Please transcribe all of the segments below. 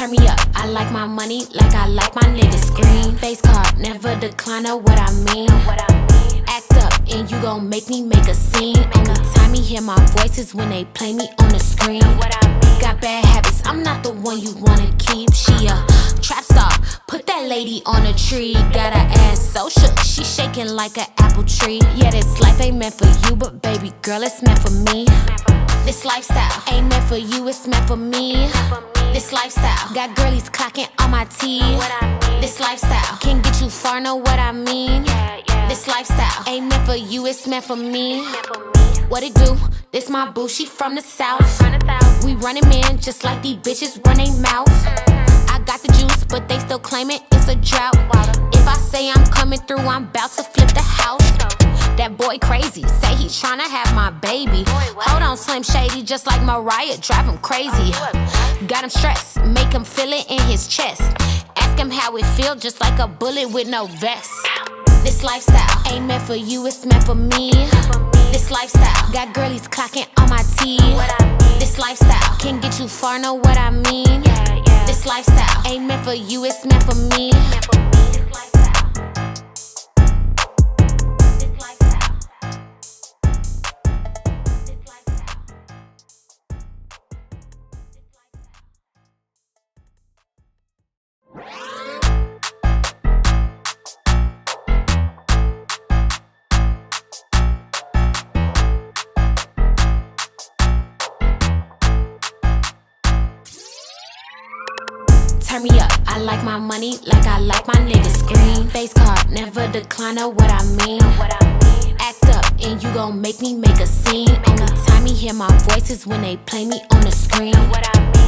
Turn me up, I like my money like I like my niggas green. Face card, never decline of what I mean. Act up and you gon' make me make a scene. Only time you hear my voice is when they play me on the screen. Got bad habits, I'm not the one you wanna keep. She a trap star, put that lady on a tree. Got her ass so shook, she shaking like an apple tree. Yeah, this life ain't meant for you, but baby girl, it's meant for me. This lifestyle ain't meant for you, it's meant for me. This lifestyle got girlies clocking on my teeth. This lifestyle can get you far, know what I mean. This lifestyle ain't meant for you, it's meant for me. What it do? This my boo, she from the south. We running man just like these bitches run they mouth. I got the juice, but they still claiming it's a drought. If I say I'm coming through, I'm about to flip the house. That boy crazy, say he tryna have my baby. Hold on, Slim Shady, just like Mariah, drive him crazy. Got him stressed, make him feel it in his chest. Ask him how it feel, just like a bullet with no vest. This lifestyle ain't meant for you, it's meant for me. This lifestyle got girlies clocking on my teeth. This lifestyle can get you far, know what I mean. This lifestyle ain't meant for you, it's meant for me. Turn me up, I like my money like I like my niggas green. Face card, never decline of what I mean. Act up and you gon' make me make a scene. Only time you hear my voice is when they play me on the screen.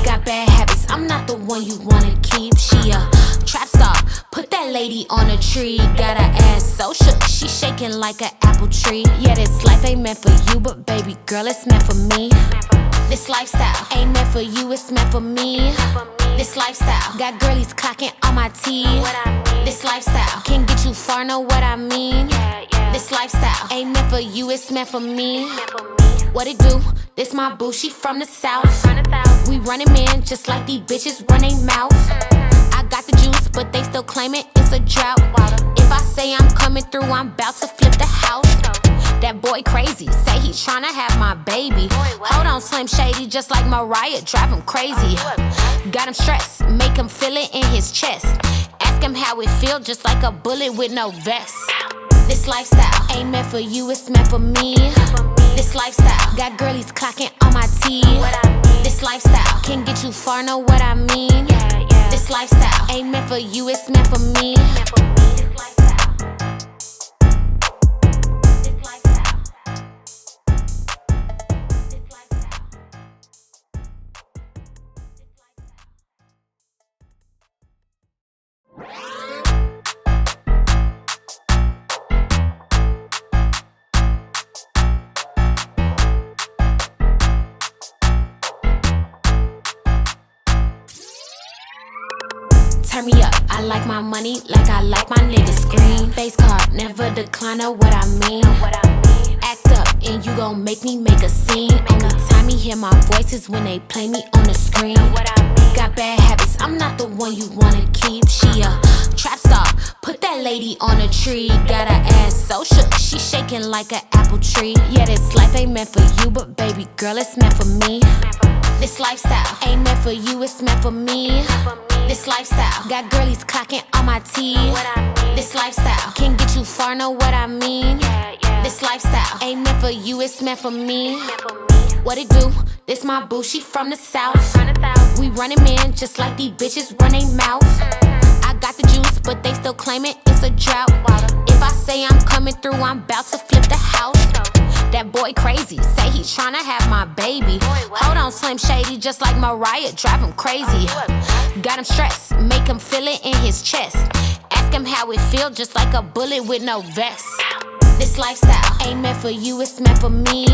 Got bad habits, I'm not the one you wanna keep. She a trap star, put that lady on a tree. Got her ass so shook, she shaking like an apple tree. Yeah, this life ain't meant for you, but baby girl, it's meant for me. This lifestyle ain't meant for you, it's meant for me. This lifestyle got girlies clocking on my teeth. This lifestyle can get you far, know what I mean. This lifestyle ain't meant for you, it's meant for me. What it do? This my boo, she from the south. We running man just like these bitches run they mouth. I got the juice, but they still claiming it's a drought. If I say I'm coming through, I'm about to flip the house. That boy crazy, say he tryna have my baby. Hold on, Slim Shady, just like Mariah, drive him crazy. Got him stressed, make him feel it in his chest. Ask him how it feel, just like a bullet with no vest. This lifestyle ain't meant for you, it's meant for me. This lifestyle got girlies clocking on my teeth. This lifestyle can get you far, know what I mean. This lifestyle ain't meant for you, it's meant for me. Turn me up, I like my money like I like my niggas green. Face card, never decline of what I mean. Act up and you gon' make me make a scene. Only time you hear my voice is when they play me on the screen. Got bad habits, I'm not the one you wanna keep. She a trap star, put that lady on a tree. Got her ass so shook, she shaking like an apple tree. Yeah, this life ain't meant for you, but baby girl, it's meant for me. This lifestyle ain't meant for you, it's meant for me. This lifestyle got girlies clocking on my teeth. This lifestyle can get you far, know what I mean. This lifestyle ain't meant for you, it's meant for me. What it do? This my boo, she from the south. We running man just like these bitches run they mouth. I got the juice, but they still claiming it's a drought. If I say I'm coming through, I'm about to flip the house. That boy crazy, say he tryna have my baby. Hold on, Slim Shady, just like Mariah, drive him crazy. Got him stressed, make him feel it in his chest. Ask him how it feel, just like a bullet with no vest. This lifestyle ain't meant for you, it's meant for me.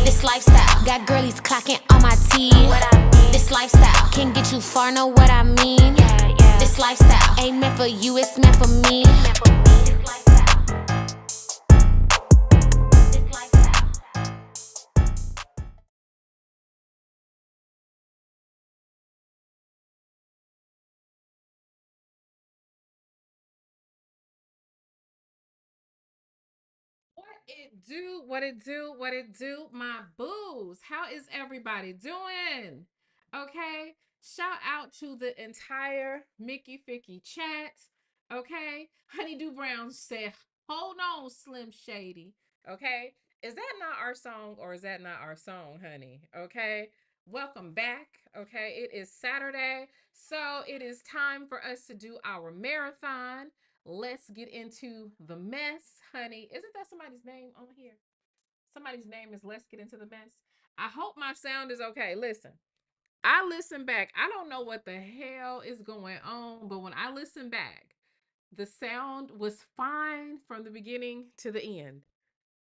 This lifestyle got girlies clocking on my teeth. This lifestyle can get you far, know what I mean. This lifestyle ain't meant for you, it's meant for me. it do? What it do? What it do? My booze. How is everybody doing? Okay. Shout out to the entire Mickey Ficky chat. Okay. Honeydew Brown said, hold on, Slim Shady. Okay. Is that not our song or is that not our song, honey? Okay. Welcome back. Okay. It is Saturday. So it is time for us to do our marathon. Let's get into the mess, honey. Isn't that somebody's name on here? Somebody's name is Let's Get Into the Mess. I hope my sound is okay. Listen, I listen back. I don't know what the hell is going on, but when I listen back, the sound was fine from the beginning to the end.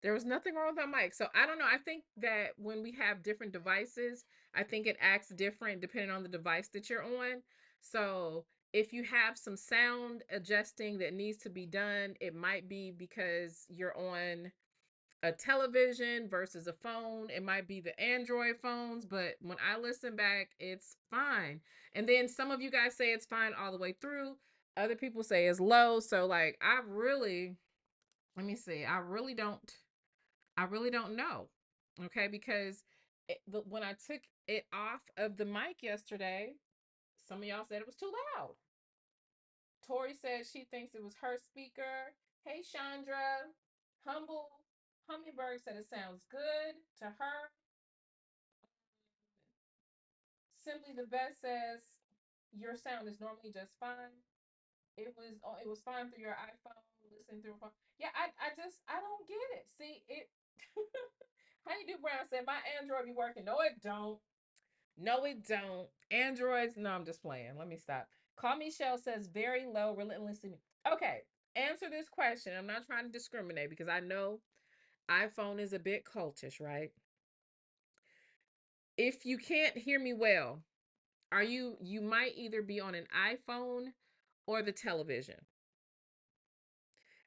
There was nothing wrong with my mic. So I don't know. I think that when we have different devices, I think it acts different depending on the device that you're on. So if you have some sound adjusting that needs to be done, it might be because you're on a television versus a phone. It might be the Android phones, but when I listen back, it's fine. And then some of you guys say it's fine all the way through. Other people say it's low. So like I really, let me see. I really don't know. Okay, because when I took it off of the mic yesterday, some of y'all said it was too loud. Tori said she thinks it was her speaker. Hey, Chandra. Humble Hummingbird said it sounds good to her. Simply the Best says your sound is normally just fine. It was fine through your iPhone, listening through a phone. Yeah, I don't get it. See it. Honeydew Brown said my Android be working. No, it don't. No, it don't. Androids. No, I'm just playing. Let me stop. Call Michelle says very low, relentlessly. Okay, answer this question. I'm not trying to discriminate because I know iPhone is a bit cultish, right? If you can't hear me well, you might either be on an iPhone or the television.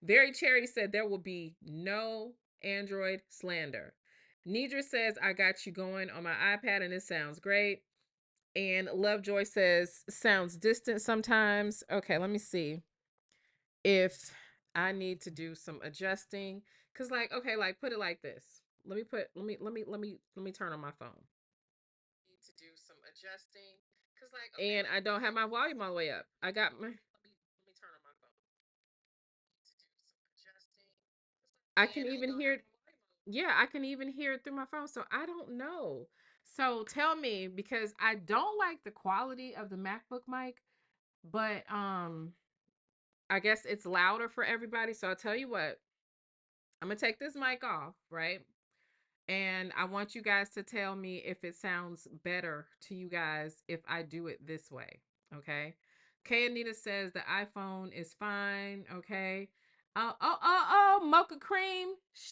Very Cherry said there will be no Android slander. Nidra says I got you going on my iPad and it sounds great. And Lovejoy says sounds distant sometimes. Okay, let me see if I need to do some adjusting. Cause like, okay, like put it like this. Let me turn on my phone. Need to do some adjusting. Cause like, okay, and like, I don't have my volume all the way up. I got my let me turn on my phone. To do some adjusting. I can even hear it. Yeah, I can even hear it through my phone. So I don't know. So tell me because I don't like the quality of the MacBook mic, but I guess it's louder for everybody. So I'll tell you what, I'm gonna take this mic off, right? And I want you guys to tell me if it sounds better to you guys if I do it this way. Okay. Kay Anita says the iPhone is fine. Okay. Mocha Cream.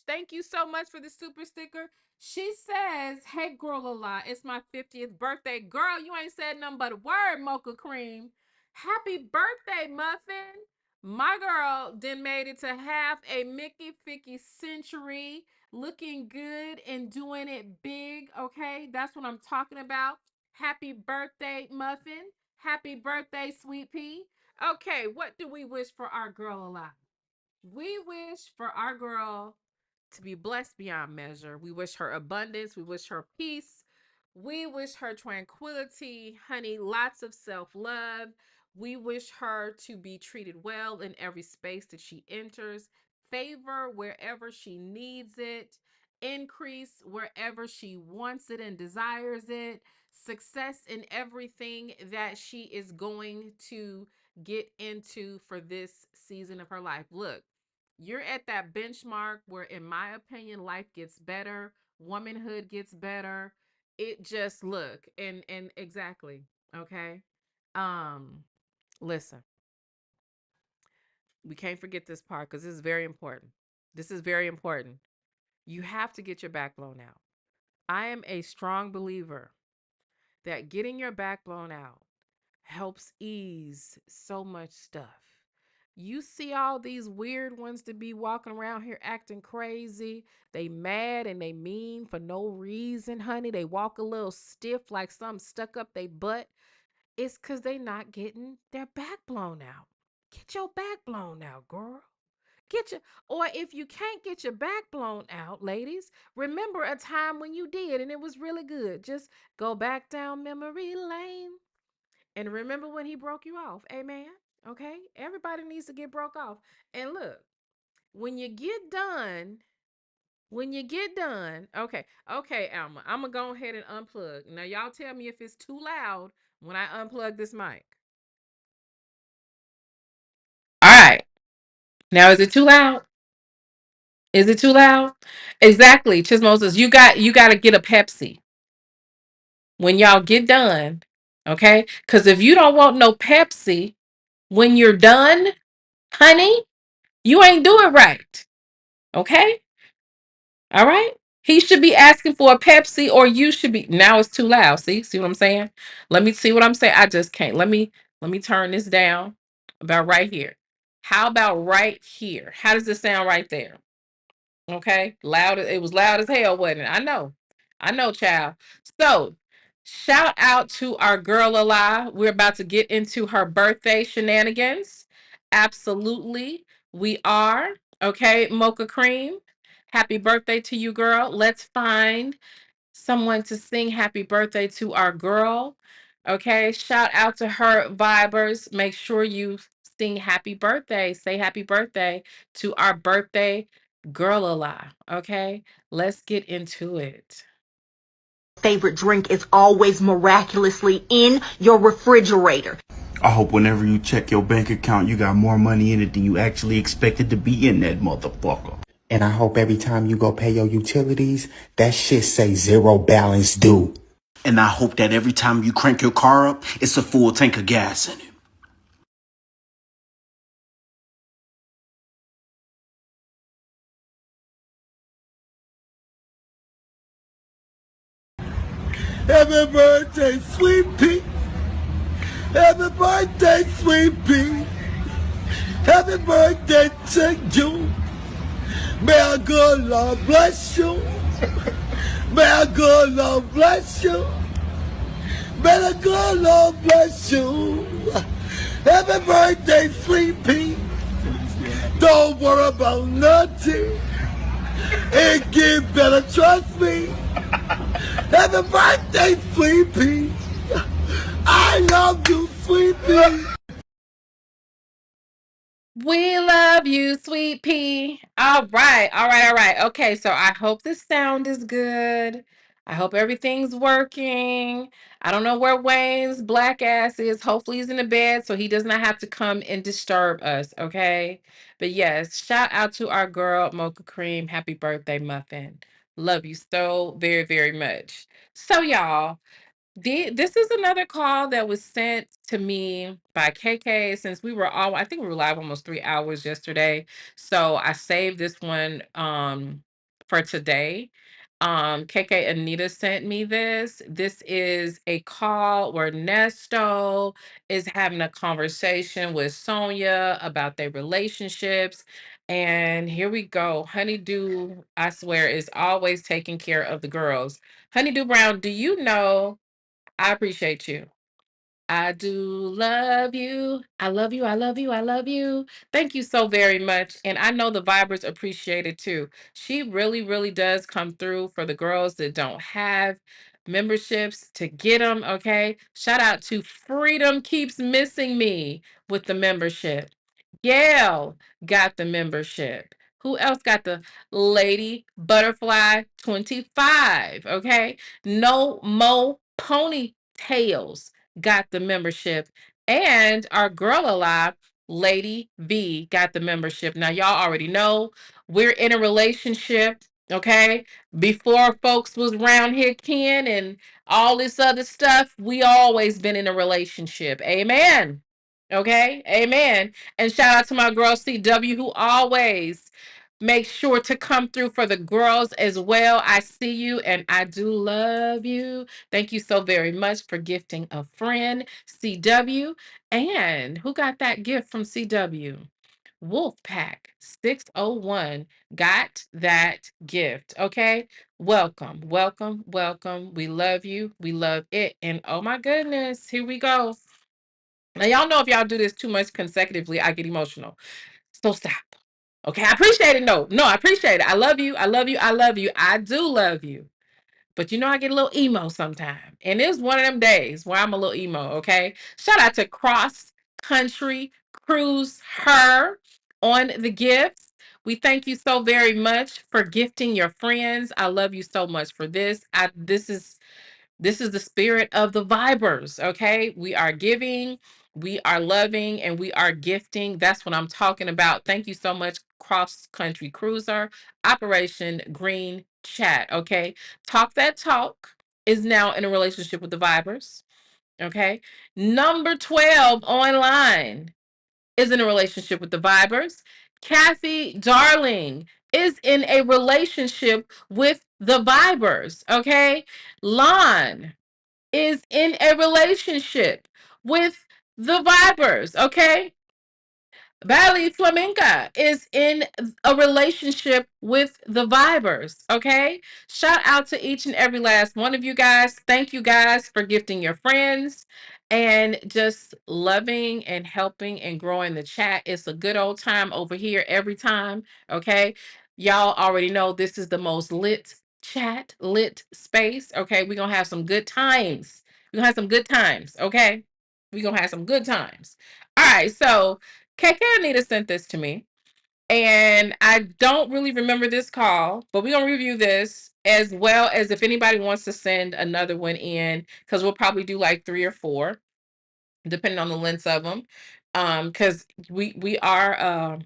Thank you so much for the super sticker. She says, hey, girl, a lot. It's my 50th birthday. Girl, you ain't said nothing but a word, Mocha Cream. Happy birthday, Muffin. My girl then made it to half a Mickey Ficky century, looking good and doing it big. Okay, that's what I'm talking about. Happy birthday, Muffin. Happy birthday, Sweet Pea. Okay, what do we wish for our girl alive? We wish for our girl to be blessed beyond measure. We wish her abundance. We wish her peace. We wish her tranquility, honey, lots of self love. We wish her to be treated well in every space that she enters, favor wherever she needs it, increase wherever she wants it and desires it, success in everything that she is going to get into for this season of her life. Look, you're at that benchmark where, in my opinion, life gets better, womanhood gets better. It just look and exactly. Okay. Um, listen, we can't forget this part because this is very important. This is very important. You have to get your back blown out. I am a strong believer that getting your back blown out helps ease so much stuff. You see all these weird ones to be walking around here acting crazy. They mad and they mean for no reason, honey. They walk a little stiff like something stuck up their butt. It's because they not getting their back blown out. Get your back blown out, girl. Get your, or if you can't get your back blown out, ladies, remember a time when you did and it was really good. Just go back down memory lane and remember when he broke you off. Amen. Okay? Everybody needs to get broke off. And look, when you get done, okay, okay, Alma, I'm gonna go ahead and unplug. Now, y'all tell me if it's too loud when I unplug this mic. All right. Now, is it too loud? Is it too loud? Exactly, Chismoses. You got to get a Pepsi when y'all get done, okay? Because if you don't want no Pepsi when you're done, honey, you ain't do it right, okay? All right. He should be asking for a Pepsi, or you should be. Now it's too loud. See what I'm saying? Let me see what I'm saying. I just can't. Let me turn this down. About right here. How about right here? How does it sound right there? Okay. Loud. It was loud as hell, wasn't it? I know, child. So shout out to our girl Alive. We're about to get into her birthday shenanigans. Absolutely. We are. Okay, Mocha Cream. Happy birthday to you, girl. Let's find someone to sing happy birthday to our girl. Okay, shout out to her vibers. Make sure you sing happy birthday. Say happy birthday to our birthday girl alive. Okay, let's get into it. Favorite drink is always miraculously in your refrigerator. I hope whenever you check your bank account, you got more money in it than you actually expected to be in that motherfucker. And I hope every time you go pay your utilities, that shit say zero balance due. And I hope that every time you crank your car up, it's a full tank of gas in it. Happy birthday, sweet pea. Happy birthday, sweet pea. Happy birthday to you. May our good Lord bless you. May our good Lord bless you. May the good Lord bless you. Happy birthday, sweet pea. Don't worry about nothing. It gets better, trust me. Happy birthday, sweet pea. I love you, sweet pea. We love you, sweet pea. All right, all right, all right. Okay, so I hope the sound is good. I hope everything's working. I don't know where Wayne's black ass is. Hopefully he's in the bed so he does not have to come and disturb us, okay? But yes, shout out to our girl, Mocha Cream. Happy birthday, Muffin. Love you so very, very much. So, y'all, this is another call that was sent to me by KK since we were all, I think we were live almost 3 hours yesterday. So I saved this one for today. KK Anita sent me this. This is a call where Nesto is having a conversation with Sonya about their relationships. And here we go. Honeydew, I swear, is always taking care of the girls. Honeydew Brown, do you know? I appreciate you. I do love you. I love you. I love you. I love you. Thank you so very much. And I know the Vibers appreciate it too. She really, really does come through for the girls that don't have memberships to get them. Okay. Shout out to Freedom Keeps Missing Me with the membership. Gail got the membership. Who else got the Lady Butterfly 25? Okay. No Mo Ponytails got the membership. And our girl alive, Lady B, got the membership. Now, y'all already know we're in a relationship. Okay. Before folks was around here, Ken, and all this other stuff, we always been in a relationship. Amen. Okay. Amen. And shout out to my girl CW who always make sure to come through for the girls as well. I see you and I do love you. Thank you so very much for gifting a friend, CW. And who got that gift from CW? Wolfpack 601 got that gift. Okay. Welcome, welcome, welcome. We love you. We love it. And oh my goodness, here we go. Now, y'all know if y'all do this too much consecutively, I get emotional. So stop. Okay, I appreciate it. No, I appreciate it. I love you. I love you. I love you. I do love you. But I get a little emo sometime. And it's one of them days where I'm a little emo, okay? Shout out to Cross Country Cruise Her on the gifts. We thank you so very much for gifting your friends. I love you so much for this. This is the spirit of the vibers, okay? We are giving, we are loving, and we are gifting. That's what I'm talking about. Thank you so much, Cross Country Cruiser, Operation Green Chat, okay? Talk That Talk is now in a relationship with the vibers, okay? Number 12 online is in a relationship with the vibers. Kathy Darling is in a relationship with the vibers, okay? Lon is in a relationship with the vibers, okay? Valley Flamenca is in a relationship with the vibers, okay? Shout out to each and every last one of you guys. Thank you guys for gifting your friends and just loving and helping and growing the chat. It's a good old time over here every time, okay? Y'all already know this is the most lit chat, lit space, okay? We're going to have some good times. We're going to have some good times, okay? We're going to have some good times. All right, so KK Anita sent this to me, and I don't really remember this call, but we're going to review this as well as if anybody wants to send another one in, because we'll probably do like 3 or 4, depending on the length of them. Because we are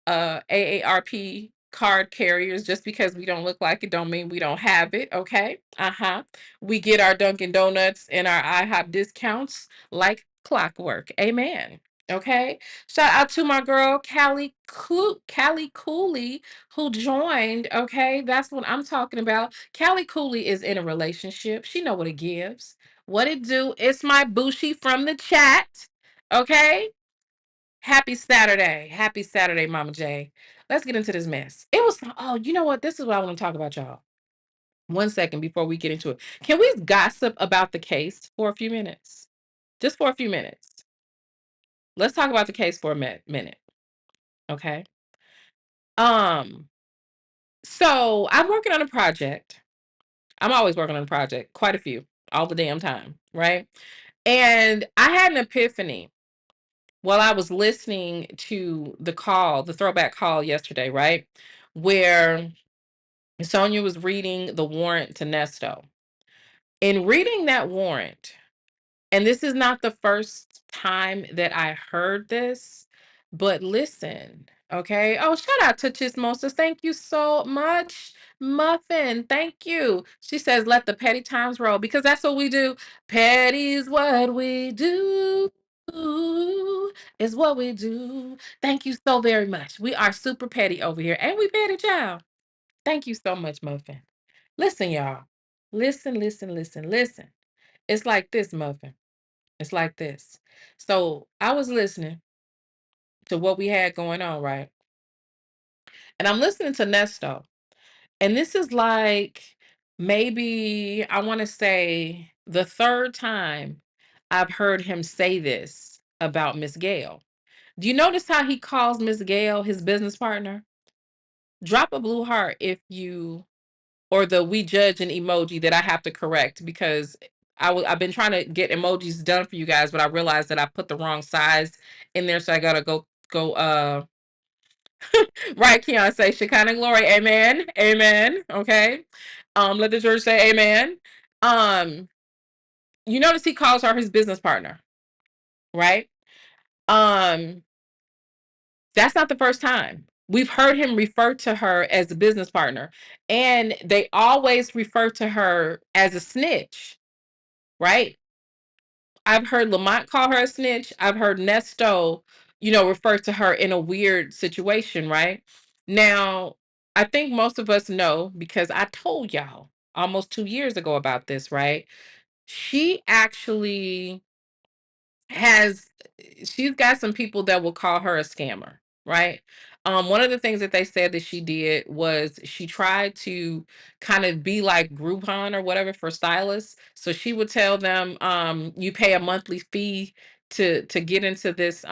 AARP card carriers. Just because we don't look like it don't mean we don't have it, okay? We get our Dunkin' Donuts and our IHOP discounts like clockwork. Amen. Okay. Shout out to my girl Callie Cooley, who joined. Okay, that's what I'm talking about. Callie Cooley is in a relationship. She know what it gives. What it do? It's my Bushi from the chat. Okay. Happy Saturday. Happy Saturday, Mama J. Let's get into this mess. It was, oh, you know what? This is what I want to talk about, y'all. 1 second before we get into it. Can we gossip about the case for a few minutes? Just for a few minutes. Let's talk about the case for a minute. Okay. So I'm working on a project. I'm always working on a project, quite a few, all the damn time, right? And I had an epiphany while I was listening to the throwback call yesterday, right? Where Sonya was reading the warrant to Nesto. In reading that warrant, and this is not the first time that I heard this, but listen, okay? Oh, shout out to Chismosa. Thank you so much. Muffin, thank you. She says, let the petty times roll, because that's what we do. Petty's what we do. Is what we do. Thank you so very much. We are super petty over here. Ain't we petty, child? Thank you so much, Muffin. Listen, y'all. Listen, listen, listen, listen. It's like this, Muffin. It's like this. So I was listening to what we had going on, right? And I'm listening to Nesto. And this is like maybe, I want to say, the third time I've heard him say this about Miss Gail. Do you notice how he calls Miss Gail his business partner? Drop a blue heart if you, or the we judge an emoji that I have to correct, because I've been trying to get emojis done for you guys, but I realized that I put the wrong size in there, so I gotta go right, Keon, say Shekinah glory, amen, amen. Okay, let the church say amen. You notice he calls her his business partner, right? Um, that's not the first time. We've heard him refer to her as a business partner, and they always refer to her as a snitch, right? I've heard Lamont call her a snitch. I've heard Nesto, refer to her in a weird situation, right? Now, I think most of us know, because I told y'all almost 2 years ago about this, right? She actually has, she's got some people that will call her a scammer, right? One of the things that they said that she did was she tried to kind of be like Groupon or whatever for stylists. So she would tell them, you pay a monthly fee to get into this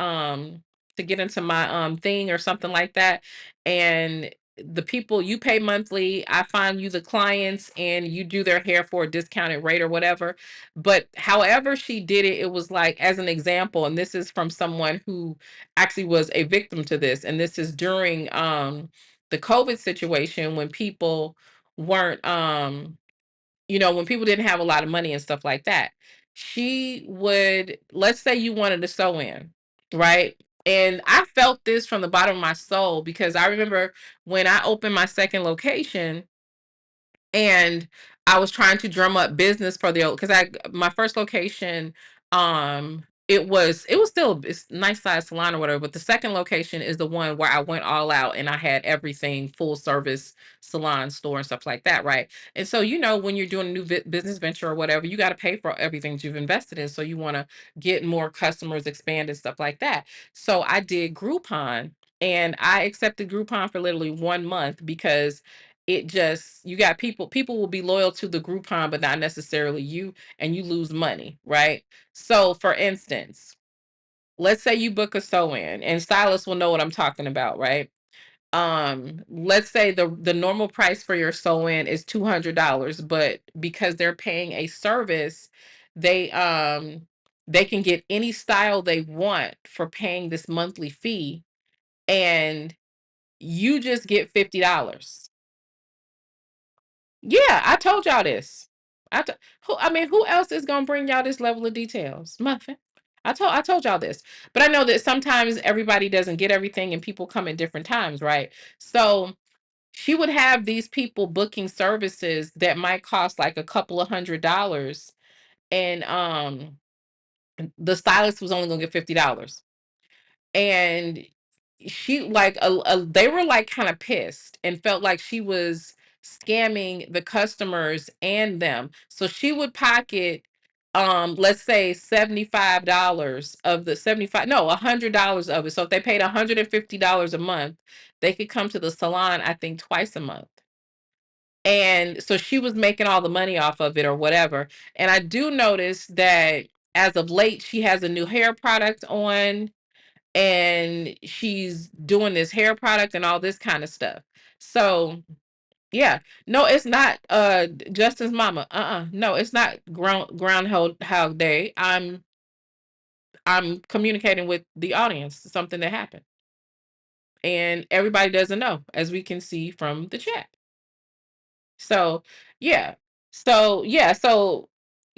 to get into my thing or something like that. And the people, you pay monthly, I find you the clients and you do their hair for a discounted rate or whatever. But however she did it, it was like, as an example, and this is from someone who actually was a victim to this, and this is during the COVID situation, when people weren't when people didn't have a lot of money and stuff like that. She would, let's say you wanted to sew in, right? And I felt this from the bottom of my soul, because I remember when I opened my second location and I was trying to drum up business for the, because my first location, it was still it's nice size salon or whatever, but the second location is the one where I went all out and I had everything, full service salon store and stuff like that, right? And so, when you're doing a new business venture or whatever, you got to pay for everything that you've invested in, so you want to get more customers, expand and stuff like that. So I did Groupon, and I accepted Groupon for literally 1 month, because it just, you got people will be loyal to the Groupon but not necessarily you, and you lose money, right? So for instance, let's say you book a sew in, and stylists will know what I'm talking about, right? Let's say the normal price for your sew in is $200, but because they're paying a service, they can get any style they want for paying this monthly fee, and you just get $50. Yeah, I told y'all this. Who else is gonna bring y'all this level of details? Muffin. I told y'all this. But I know that sometimes everybody doesn't get everything and people come at different times, right? So she would have these people booking services that might cost like a couple of $100, and the stylist was only gonna get $50. And she like they were like kind of pissed and felt like she was scamming the customers and them. So she would pocket let's say $75 of the 75, no, $100 of it. So if they paid $150 a month, they could come to the salon, I think, twice a month. And so she was making all the money off of it or whatever. And I do notice that as of late, she has a new hair product on, and she's doing this hair product and all this kind of stuff. So yeah, no, it's not Justin's mama. No, it's not Groundhog Day. I'm communicating with the audience something that happened, and everybody doesn't know, as we can see from the chat. So yeah, so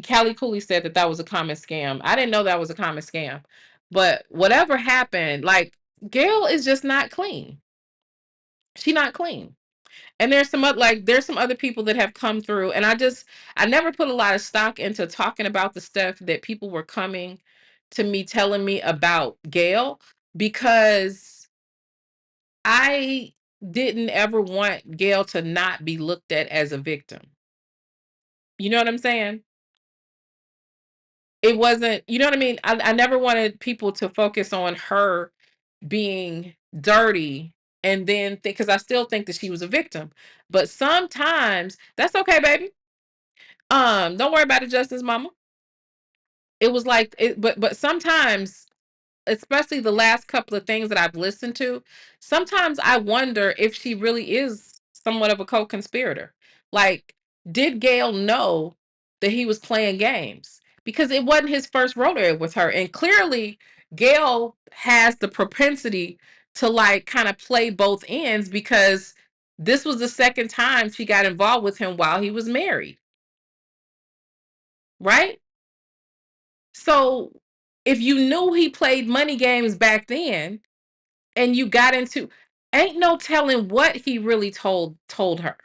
Callie Cooley said that was a common scam. I didn't know that was a common scam, but whatever happened, like, Gail is just not clean. She not clean. And there's some other people that have come through, and I never put a lot of stock into talking about the stuff that people were coming to me telling me about Gail, because I didn't ever want Gail to not be looked at as a victim. You know what I'm saying? It wasn't, you know what I mean? I never wanted people to focus on her being dirty, and then because I still think that she was a victim. But sometimes that's okay, baby. Don't worry about it, Justin's mama. It was like it, but sometimes, especially the last couple of things that I've listened to, sometimes I wonder if she really is somewhat of a co-conspirator. Like, did Gail know that he was playing games? Because it wasn't his first rodeo with her. And clearly, Gail has the propensity to like kind of play both ends, because this was the second time she got involved with him while he was married. Right? So if you knew he played money games back then, and you got into, ain't no telling what he really told her.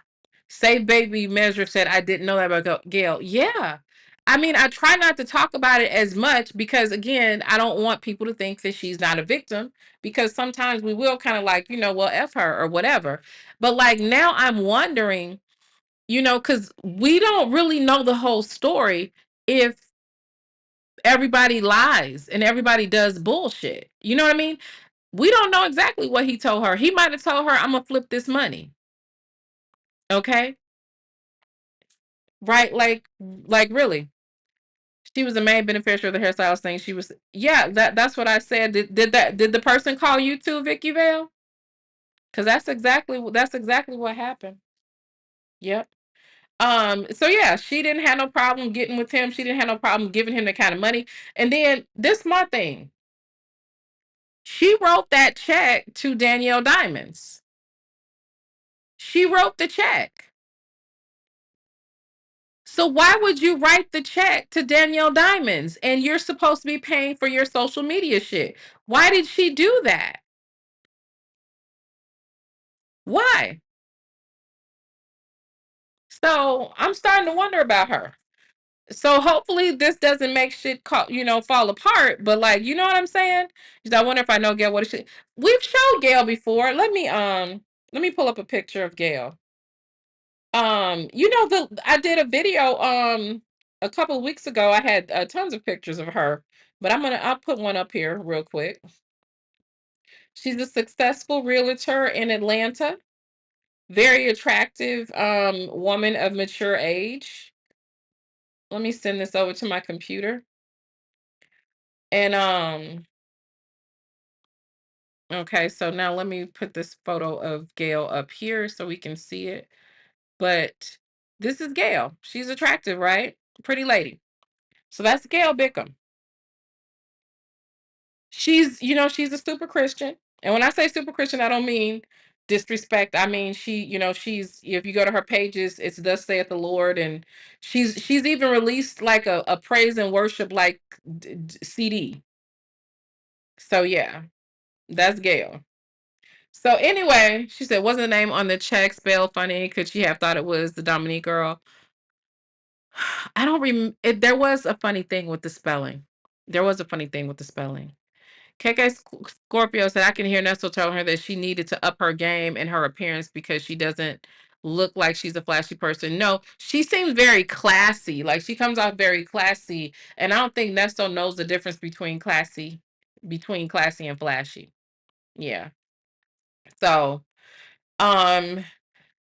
Save Baby Measure said, I didn't know that about Gail. Yeah. I mean, I try not to talk about it as much, because again, I don't want people to think that she's not a victim, because sometimes we will kind of like, well, F her or whatever. But like now I'm wondering, because we don't really know the whole story, if everybody lies and everybody does bullshit. You know what I mean? We don't know exactly what he told her. He might have told her, I'm gonna flip this money. Okay? Right? Like really. She was the main beneficiary of the hairstylist thing. She was, yeah, that's what I said. Did the person call you too, Vicky Vale? Because that's exactly what happened. Yep. So yeah, she didn't have no problem getting with him. She didn't have no problem giving him the kind of money. And then this my thing. She wrote that check to Danielle Diamonds. She wrote the check. So why would you write the check to Danielle Diamonds and you're supposed to be paying for your social media shit? Why did she do that? Why? So I'm starting to wonder about her. So hopefully this doesn't make shit fall apart. But like, you know what I'm saying? I wonder if I know Gail. We've showed Gail before. Let me pull up a picture of Gail. I did a video a couple of weeks ago. I had tons of pictures of her, but I'll put one up here real quick. She's a successful realtor in Atlanta. Very attractive woman of mature age. Let me send this over to my computer. And okay, so now let me put this photo of Gail up here so we can see it. But this is Gail. She's attractive, right? Pretty lady. So that's Gail Bickham. She's a super Christian. And when I say super Christian, I don't mean disrespect. I mean, she's, if you go to her pages, it's thus saith the Lord. And she's even released like a praise and worship like CD. So yeah, that's Gail. So anyway, she said, wasn't the name on the check spelled funny? Could she have thought it was the Dominique girl? I don't remember. There was a funny thing with the spelling. There was a funny thing with the spelling. KK Scorpio said, I can hear Nesto telling her that she needed to up her game and her appearance because she doesn't look like she's a flashy person. No, she seems very classy. Like she comes off very classy. And I don't think Nesto knows the difference between classy and flashy. Yeah. So, um,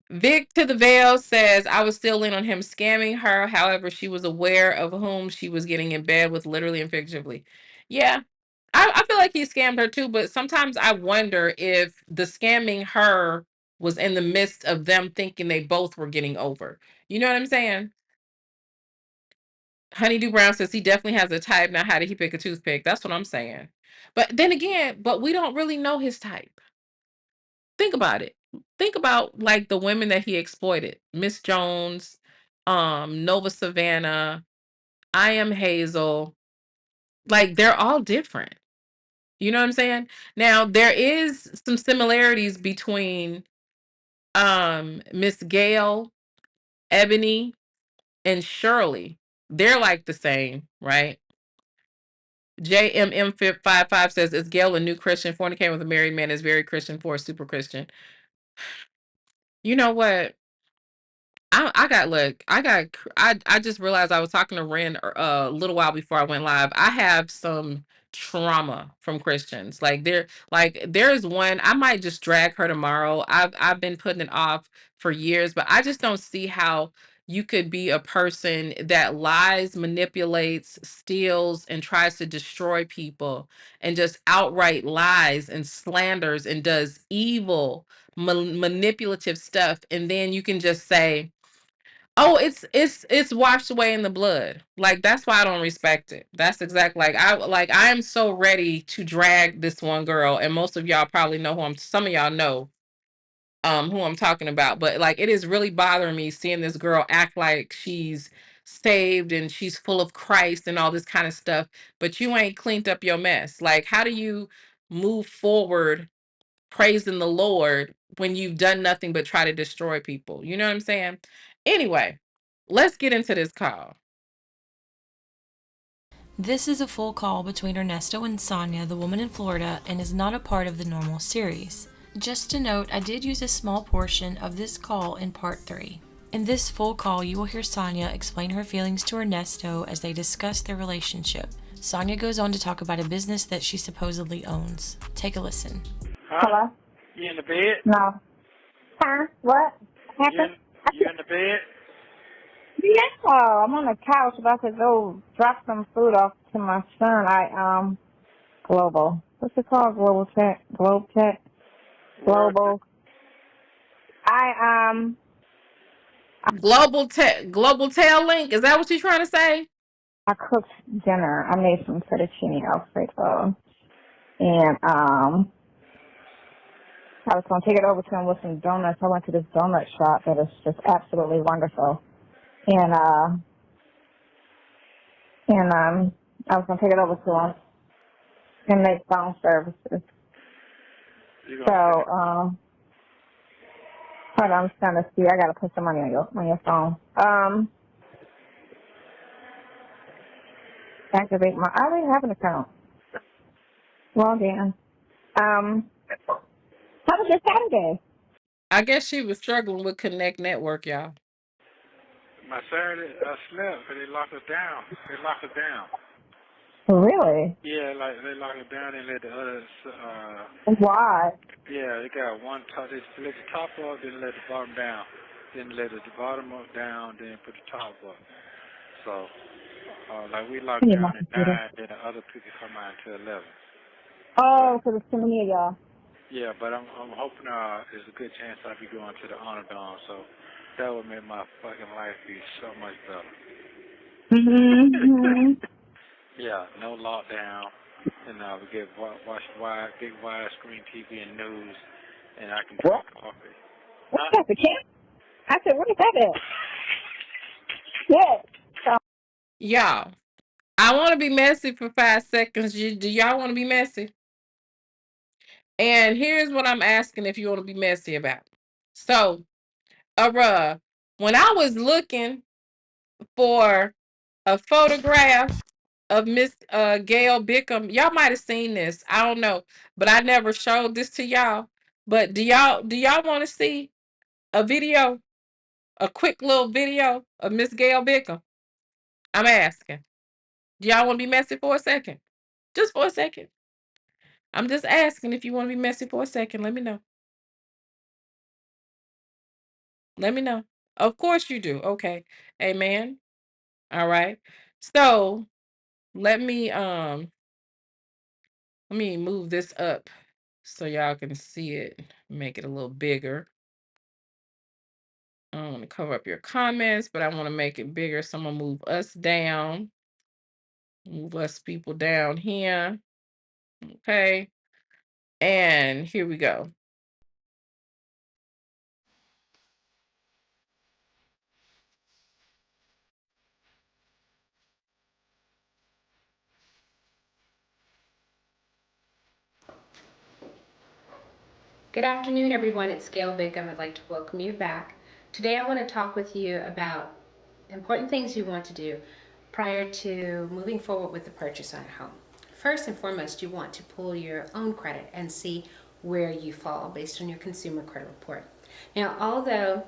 Vic to the Veil says, I was still in on him scamming her. However, she was aware of whom she was getting in bed with, literally and figuratively. Yeah, I feel like he scammed her too, but sometimes I wonder if the scamming her was in the midst of them thinking they both were getting over. You know what I'm saying? Honeydew Brown says he definitely has a type. Now, how did he pick a toothpick? That's what I'm saying. But then again, we don't really know his type. Think about it. Think about like the women that he exploited. Miss Jones, Nova Savannah, I Am Hazel. Like they're all different. You know what I'm saying? Now there is some similarities between Miss Gail, Ebony, and Shirley. They're like the same, right? JMM55 says, is Gail a new Christian? Fornicating with a married man is very Christian for a super Christian. You know what? I just realized I was talking to Ren a little while before I went live. I have some trauma from Christians. There is one, I might just drag her tomorrow. I've been putting it off for years, but I just don't see how you could be a person that lies, manipulates, steals, and tries to destroy people, and just outright lies and slanders and does evil, manipulative stuff, and then you can just say, oh, it's washed away in the blood. Like that's why I don't respect it. That's exactly I am so ready to drag this one girl, and most of y'all probably know some of y'all know who I'm talking about. But like it is really bothering me seeing this girl act like she's saved and she's full of Christ and all this kind of stuff, but you ain't cleaned up your mess. Like how do you move forward praising the Lord when you've done nothing but try to destroy people? You know what I'm saying? Anyway, let's get into this call. This is a full call between Ernesto and Sonya, the woman in Florida, and is not a part of the normal series. Just to note, I did use a small portion of this call in part 3. In this full call, you will hear Sonya explain her feelings to Ernesto as they discuss their relationship. Sonya goes on to talk about a business that she supposedly owns. Take a listen. Hello? You in the bed? No. Huh? What? You in the bed? Yeah, I'm on the couch about to go drop some food off to my son. Global. What's it called? Global Tech. Globe Tech. Global. I Global tail link. Is that what you're trying to say? I cooked dinner. I made some fettuccine alfredo, and I was gonna take it over to him with some donuts. I went to this donut shop that is just absolutely wonderful, and I was gonna take it over to him and make phone services. So hold on, I'm just trying to see. I gotta put some money on your phone. Activate my. I already have an account. Log in. How was your Saturday? I guess she was struggling with Connect Network, y'all. My Saturday, I slept, but they locked us down. Really? Yeah, like they locked it down and let the others. Why? Yeah, they got one top. They let the top up, then let the bottom down, then let the bottom up down, then put the top up. So, like we locked down at 9, then the other people come out until 11. Oh, so there's too many of y'all. Yeah, but I'm hoping there's a good chance I'll be going to the Honor Dome, so that would make my fucking life be so much better. Mm-hmm. Yeah, no lockdown, and we get watch big widescreen TV and news, and I can drink coffee. What's that, the camp? I said, what is that at? Yes. Y'all, I want to be messy for 5 seconds. Do y'all want to be messy? And here's what I'm asking if you want to be messy about. So, when I was looking for a photograph of Miss Gail Bickham, y'all might have seen this. I don't know, but I never showed this to y'all. But do y'all want to see a video, a quick little video of Miss Gail Bickham? I'm asking. Do y'all want to be messy for a second? Just for a second. I'm just asking if you want to be messy for a second. Let me know. Let me know. Of course you do. Okay. Amen. All right. So let me move this up so y'all can see it. Make it a little bigger. I want to cover up your comments, but I want to make it bigger. So I'm gonna move us down. Move us people down here. Okay. And here we go. Good afternoon, everyone. It's Gail Bickham. I'd like to welcome you back. Today I want to talk with you about important things you want to do prior to moving forward with the purchase on a home. First and foremost, you want to pull your own credit and see where you fall based on your consumer credit report. Now, although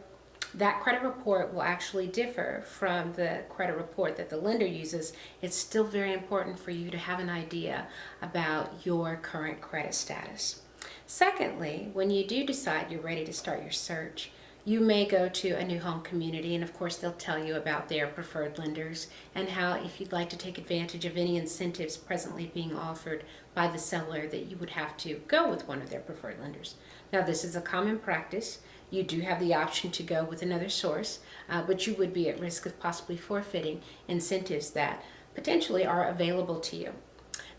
that credit report will actually differ from the credit report that the lender uses, it's still very important for you to have an idea about your current credit status. Secondly, when you do decide you're ready to start your search, you may go to a new home community, and of course they'll tell you about their preferred lenders and how, if you'd like to take advantage of any incentives presently being offered by the seller, that you would have to go with one of their preferred lenders. Now, this is a common practice. You do have the option to go with another source, but you would be at risk of possibly forfeiting incentives that potentially are available to you.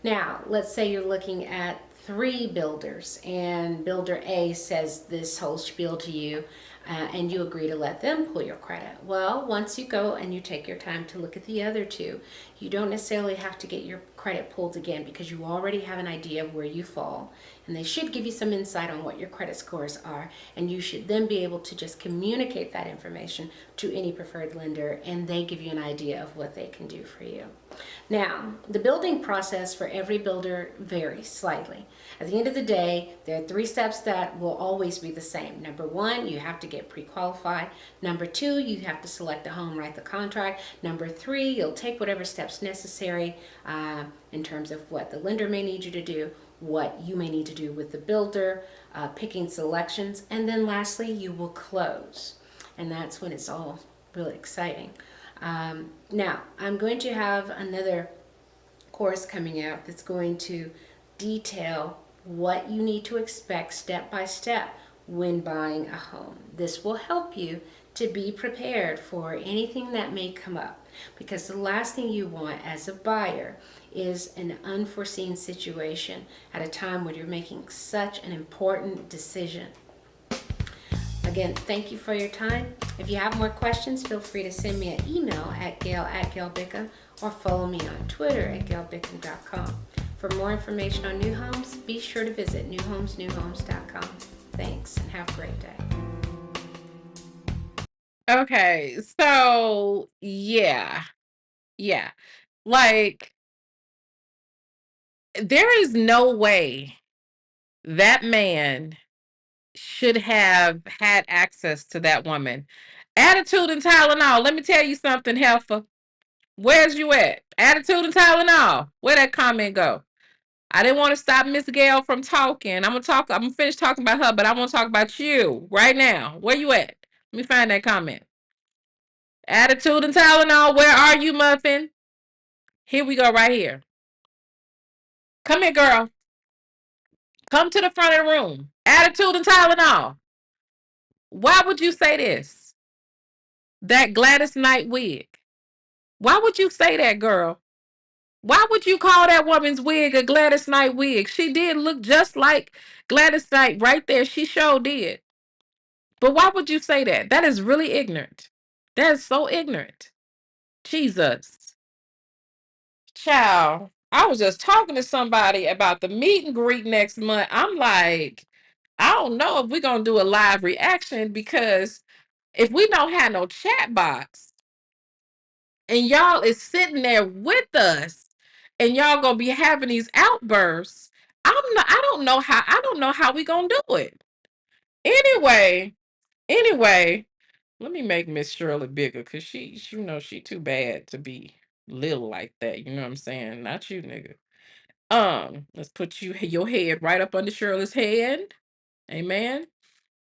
Now, let's say you're looking at 3 builders, and builder A says this whole spiel to you, and you agree to let them pull your credit. Well, once you go and you take your time to look at the other 2, you don't necessarily have to get your credit pulled again, because you already have an idea of where you fall, and they should give you some insight on what your credit scores are, and you should then be able to just communicate that information to any preferred lender, and they give you an idea of what they can do for you. Now, the building process for every builder varies slightly. At the end of the day, there are 3 steps that will always be the same. Number 1, you have to get pre-qualified. Number 2, you have to select a home, write the contract. Number 3, you'll take whatever steps necessary in terms of what the lender may need you to do, what you may need to do with the builder, picking selections, and then lastly, you will close. And that's when it's all really exciting. Now, I'm going to have another course coming out that's going to detail what you need to expect step by step when buying a home. This will help you to be prepared for anything that may come up, because the last thing you want as a buyer is an unforeseen situation at a time when you're making such an important decision. Again, thank you for your time. If you have more questions, feel free to send me an email at gail@gailbickham or follow me on Twitter at gailbickham.com. For more information on new homes, be sure to visit newhomesnewhomes.com. Thanks, and have a great day. Okay, so yeah. Like, there is no way that man should have had access to that woman. Attitude and Tylenol. Let me tell you something, Heifer. Where's you at? Attitude and Tylenol. Where that comment go? I didn't want to stop Miss Gail from talking. I'm gonna finish talking about her, but I want to talk about you right now. Where you at? Let me find that comment. Attitude and Tylenol. Where are you, Muffin? Here we go, right here. Come here, girl. Come to the front of the room. Attitude and Tylenol. Why would you say this? That Gladys Knight wig. Why would you say that, girl? Why would you call that woman's wig a Gladys Knight wig? She did look just like Gladys Knight right there. She sure did. But why would you say that? That is really ignorant. That is so ignorant. Jesus. Child, I was just talking to somebody about the meet and greet next month. I'm like, I don't know if we're going to do a live reaction, because if we don't have no chat box and y'all is sitting there with us and y'all going to be having these outbursts, I don't know how we going to do it. Anyway, let me make Miss Shirley bigger, because she too bad to be little like that. You know what I'm saying? Not you, nigga. Let's put your head right up under Shirley's head. Amen.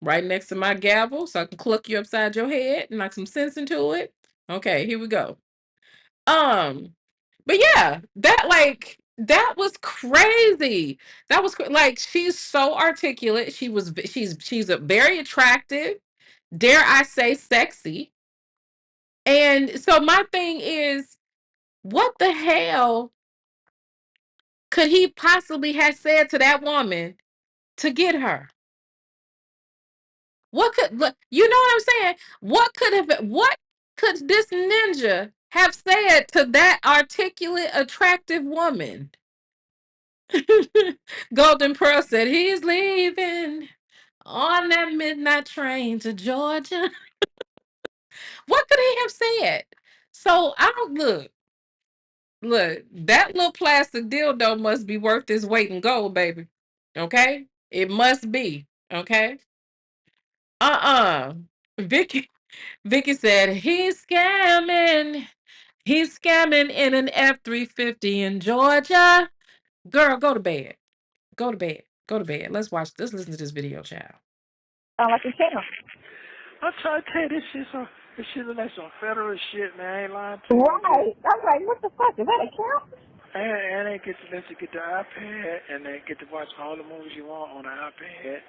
Right next to my gavel, so I can cluck you upside your head and knock some sense into it. Okay, here we go. But yeah, that was crazy. That was like, she's so articulate. She's a very attractive, dare I say sexy. And so my thing is, what the hell could he possibly have said to that woman to get her? You know what I'm saying? What could this ninja have said to that articulate, attractive woman? Golden Pearl said he's leaving on that midnight train to Georgia. What could he have said? So I don't look, that little plastic dildo must be worth its weight in gold, baby. Okay? It must be. Okay? Uh-uh. Vicky said he's scamming. He's scamming in an F-350 in Georgia. Girl, go to bed. Go to bed. Go to bed. Let's listen to this video, child. Like a camp. I'm trying to tell you, this shit look like some federal shit, man. I ain't lying to you. Right. I was like, what the fuck? Is that a camp? And they get to let you get the iPad, and they get to watch all the movies you want on the iPad.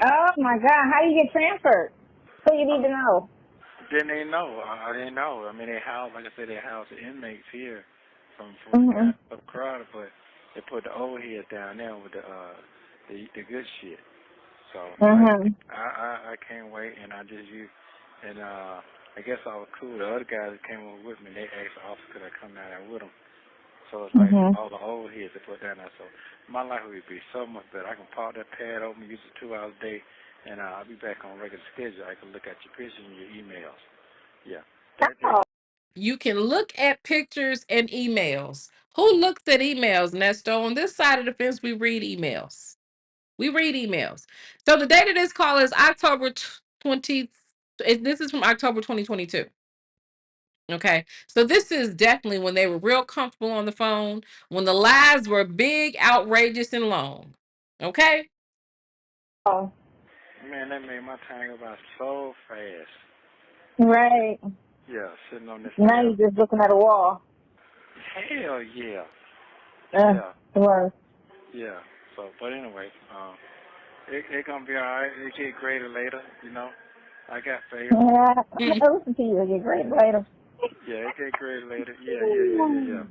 Oh my God! How do you get transferred? Who you need to know? Didn't they know? I didn't know. I mean, they house, like I said, they house the inmates here from up crowded, but they put the old head down there with the good shit. So I can't wait, and I just use, and I guess I was cool. The other guys that came over with me, they asked the officer could I come down there with them. So it's like all the old heads they put down there. So my life would be so much better. I can pop that pad open, use it 2 hours a day, and I'll be back on regular schedule. I can look at your pictures and your emails. Yeah. You can look at pictures and emails. Who looks at emails, Nesto? On this side of the fence, we read emails. We read emails. So the date of this call is October 20. This is from October 2022. Okay. So this is definitely when they were real comfortable on the phone, when the lies were big, outrageous, and long. Okay? Man, that made my time go by so fast. Right. Yeah, sitting on this Now couch. you're just looking at a wall. Hell yeah. Yeah. Yeah. It was. Yeah. So, but anyway, it gonna be all right. It get greater later, you know. I got faith. Yeah. Listen to you. You're great later. Yeah, it get greater later. Yeah.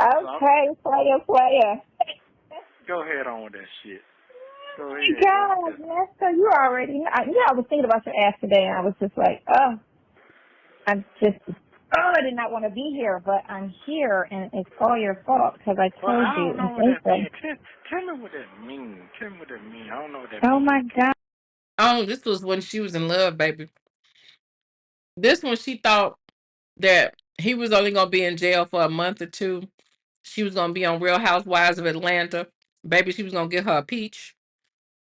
Okay, player. Go ahead on with that shit. Go My ahead. God, Nesto, you already. I was thinking about your ass today, and I was just like, I did not want to be here, but I'm here, and it's all your fault because I Well, told I you. don't know what that means. Tell me what that means. Tell me what that means. I don't know what that means. Oh my God. Oh, this was when she was in love, baby. This one, she thought that he was only going to be in jail for a month or two. She was going to be on Real Housewives of Atlanta. Baby, she was going to get her a peach.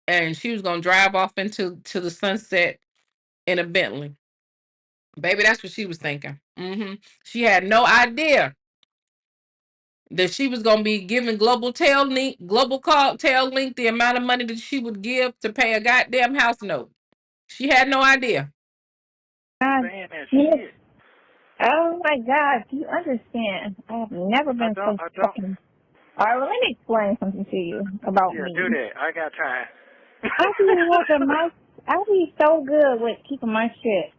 And she was going to drive off into the sunset in a Bentley. Baby, that's what she was thinking. She had no idea that she was going to be giving Global Tail Link the amount of money that she would give to pay a goddamn house note. She had no idea. Saying that shit. Oh my God, do you understand? I have never been so fucking. All right, well, let me explain something to you about me. Yeah, do that. I got time. I'll be so good with keeping my shit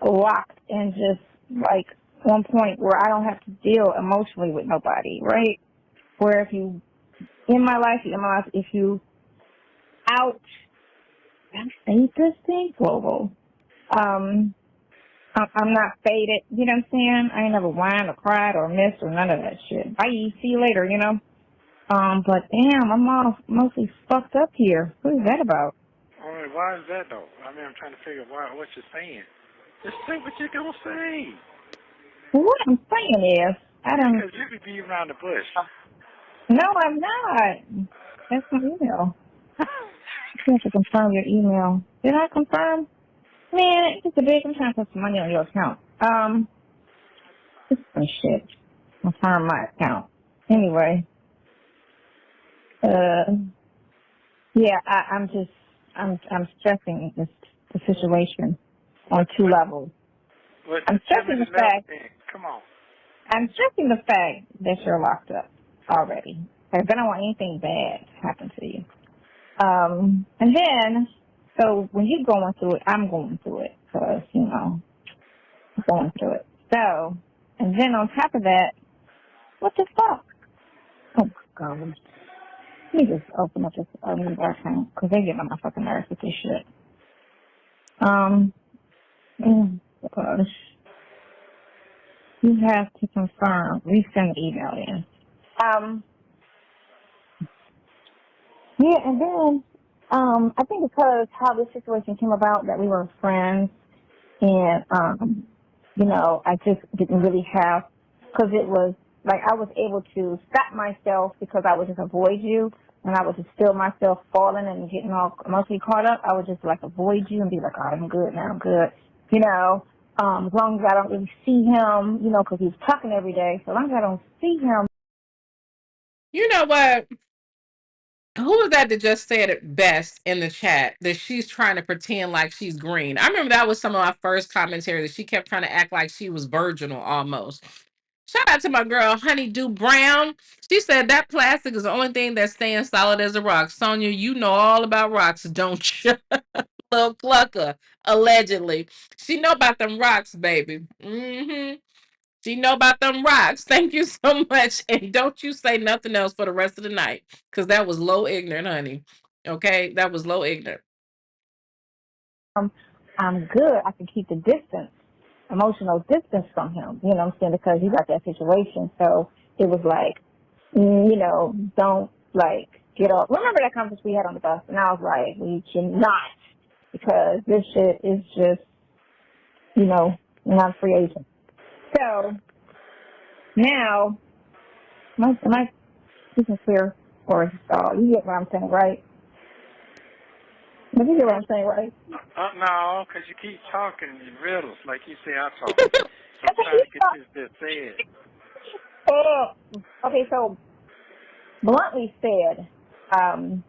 locked and just like one point where I don't have to deal emotionally with nobody, right? Where if you in my life, if you out, I hate this thing, global. I'm not faded, you know what I'm saying? I ain't never whined or cried or missed or none of that shit. Bye, see you later, you know? But damn, I'm all mostly fucked up here. What is that about? All right, why is that though? I mean, I'm trying to figure out what you're saying. Just say what you're gonna say. Well, what I'm saying is, Because you could be around the bush. No, I'm not. That's my email. You have to confirm your email. Did I confirm? Man, it's a big. I'm trying to put some money on your account. This is some shit. Confirm my account. Anyway. Yeah, I'm stressing the situation on two levels. I'm stressing the fact. Come on. I'm stressing the fact that you're locked up already. Because I don't want anything bad to happen to you. And then, so when you're going through it, I'm going through it. Because, you know, I'm going through it. So, and then on top of that, what the fuck? Oh, my God. Let me just open up this new account. Because they get on my fucking nerves with this shit. Gosh. You have to confirm. Resend the email in. Yeah, and then I think because how this situation came about, that we were friends, and you know, I just didn't really have, because it was like I was able to stop myself because I would just avoid you, and I would just feel myself falling and getting all emotionally caught up. I would just like avoid you and be like, oh, I'm good now, I'm good, you know. As long as I don't really see him, you know, because he's talking every day. So as long as I don't see him. You know what? Who was that just said it best in the chat? That she's trying to pretend like she's green. I remember that was some of my first commentary, that she kept trying to act like she was virginal almost. Shout out to my girl Honeydew Brown. She said that plastic is the only thing that's staying solid as a rock. Sonya, you know all about rocks, don't you? Little clucker, allegedly. She know about them rocks, baby. She know about them rocks. Thank you so much. And don't you say nothing else for the rest of the night. Because that was low ignorant, honey. Okay? That was low ignorant. I'm good. I can keep the distance, emotional distance from him. You know what I'm saying? Because he got that situation. So it was like, you know, don't like get off. Remember that conversation we had on the bus? And I was like, we cannot, because this shit is just, you know, not a free agent. So now, am I speaking clear, or you get what I'm saying, right? Did you get what I'm saying, right? No, because you keep talking in riddles like you say I talk. So I'm trying to get this said. Okay, so bluntly said, I'm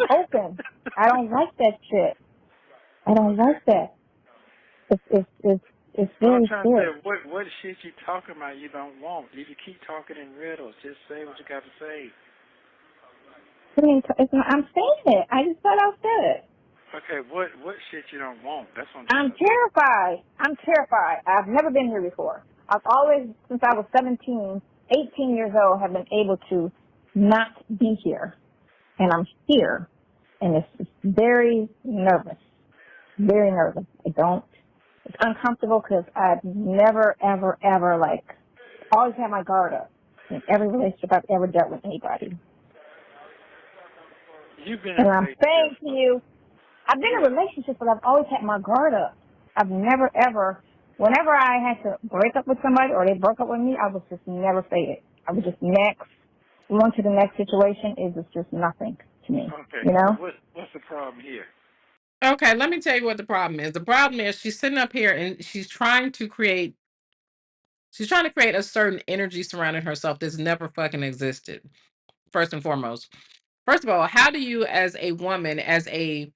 open. I don't like that shit. I don't like that. It's It's Well, I'm very trying to scary. say, what shit you talking about you don't want? If you keep talking in riddles, just say what you got to say. I mean, I'm saying it. I just thought I said it. Okay, what shit you don't want? That's what I'm terrified. I'm terrified. I've never been here before. I've always, since I was 17, 18 years old, have been able to not be here. And I'm here. And it's just very nervous. Very nervous. It's uncomfortable because I've never, ever, ever, always had my guard up in every relationship I've ever dealt with anybody. You've been And I'm saying to you, I've been in relationships, but I've always had my guard up. I've never, ever, whenever I had to break up with somebody or they broke up with me, I was just never faded. I was just next, on to the next situation. It was just nothing to me. Okay, You know? so what's the problem here? Okay, let me tell you what the problem is. The problem is she's sitting up here and she's trying to create a certain energy surrounding herself that's never fucking existed. First and foremost. First of all, how do you as a woman, as a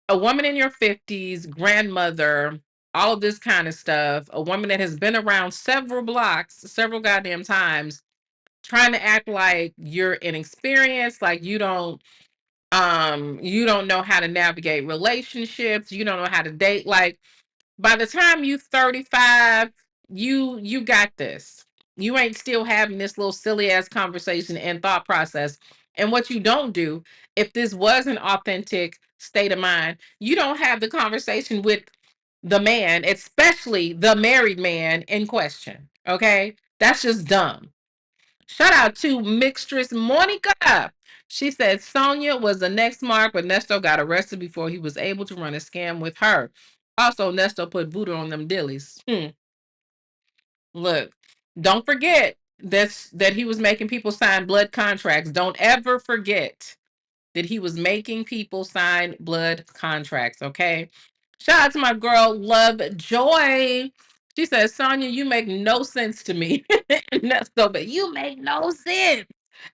woman in your 50s, grandmother, all of this kind of stuff, a woman that has been around several blocks, several goddamn times, trying to act like you're inexperienced, like you don't know how to navigate relationships, you don't know how to date. Like by the time you 35, you got this. You ain't still having this little silly ass conversation and thought process. And what you don't do, if this was an authentic state of mind, you don't have the conversation with the man, especially the married man in question. Okay? That's just dumb. Shout out to Mixtress Monica. She said Sonya was the next mark, but Nesto got arrested before he was able to run a scam with her. Also, Nesto put voodoo on them dillies. Look, don't forget that he was making people sign blood contracts. Don't ever forget that he was making people sign blood contracts, okay? Shout out to my girl, Love Joy. She says, Sonya, you make no sense to me. Nesto, but you make no sense.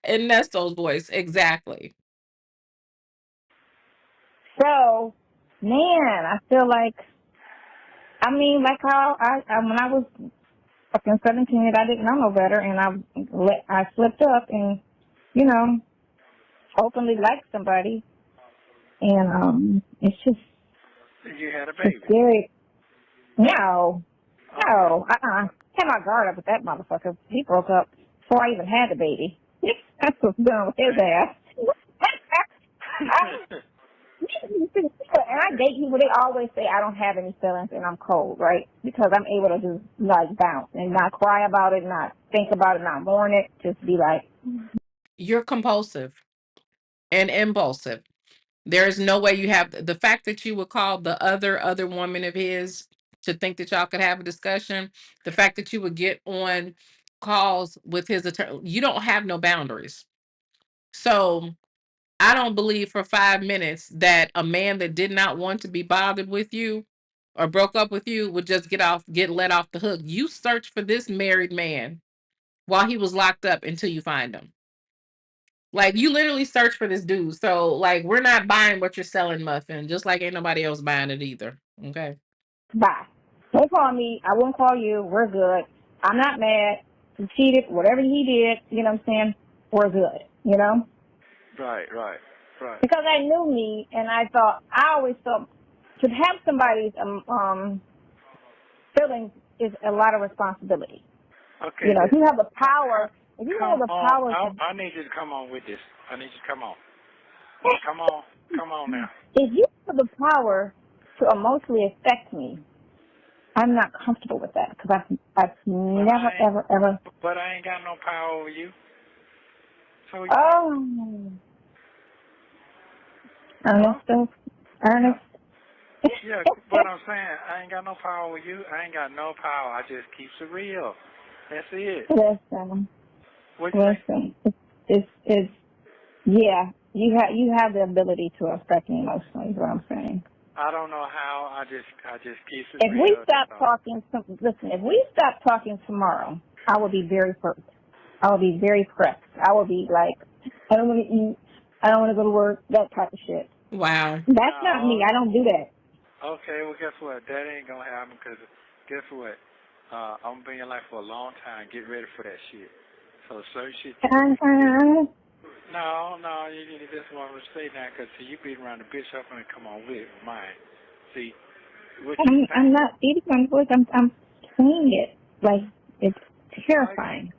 In Nesto's voice, exactly. So, man, I feel like, like how when I was fucking 17, I didn't know no better, and I slipped up and, openly liked somebody, and it's just You had a baby. it's scary. No, had my guard up with that motherfucker. He broke up before I even had the baby. That's what's done with his ass. And I date people, they always say I don't have any feelings and I'm cold, right? Because I'm able to just bounce and not cry about it, not think about it, not mourn it, just be like. You're compulsive and impulsive. There's no way you have the fact that you would call the other woman of his to think that y'all could have a discussion. The fact that you would get on calls with his attorney, you don't have no boundaries. So I don't believe for 5 minutes that a man that did not want to be bothered with you or broke up with you would just get let off the hook. You search for this married man while he was locked up until you find him. Like you literally search for this dude. So like we're not buying what you're selling, Muffin, just like ain't nobody else buying it either. Okay. Bye. Don't call me. I won't call you. We're good. I'm not mad. He cheated. Whatever he did, you know what I'm saying? We're good. You know? Right. Because I knew me, and I always thought to have somebody's feelings is a lot of responsibility. Okay. If you have the power, I need you to come on with this. I need you to come on. Come on now. If you have the power to emotionally affect me, I'm not comfortable with that because I've never, ever. But I ain't got no power over you. So Ernest. Yeah, what I'm saying, I ain't got no power over you. I ain't got no power. I just keeps it real. That's it. Listen. It's you have the ability to affect me emotionally. Is what I'm saying. I don't know how. I just keep it if real. If we stop talking tomorrow, I will be very hurt. I will be very pressed. I will be like, I don't want to eat. I don't want to go to work. That type of shit. Wow. That's not me. I don't do that. Okay, well, guess what? That ain't gonna happen because guess what? I'm gonna be in your life for a long time. Get ready for that shit. So certain shit No, you just want to say that because see, you beat around the bitch up and come on with mine. See, what you think? I'm not beating my voice. I'm saying it like it's terrifying.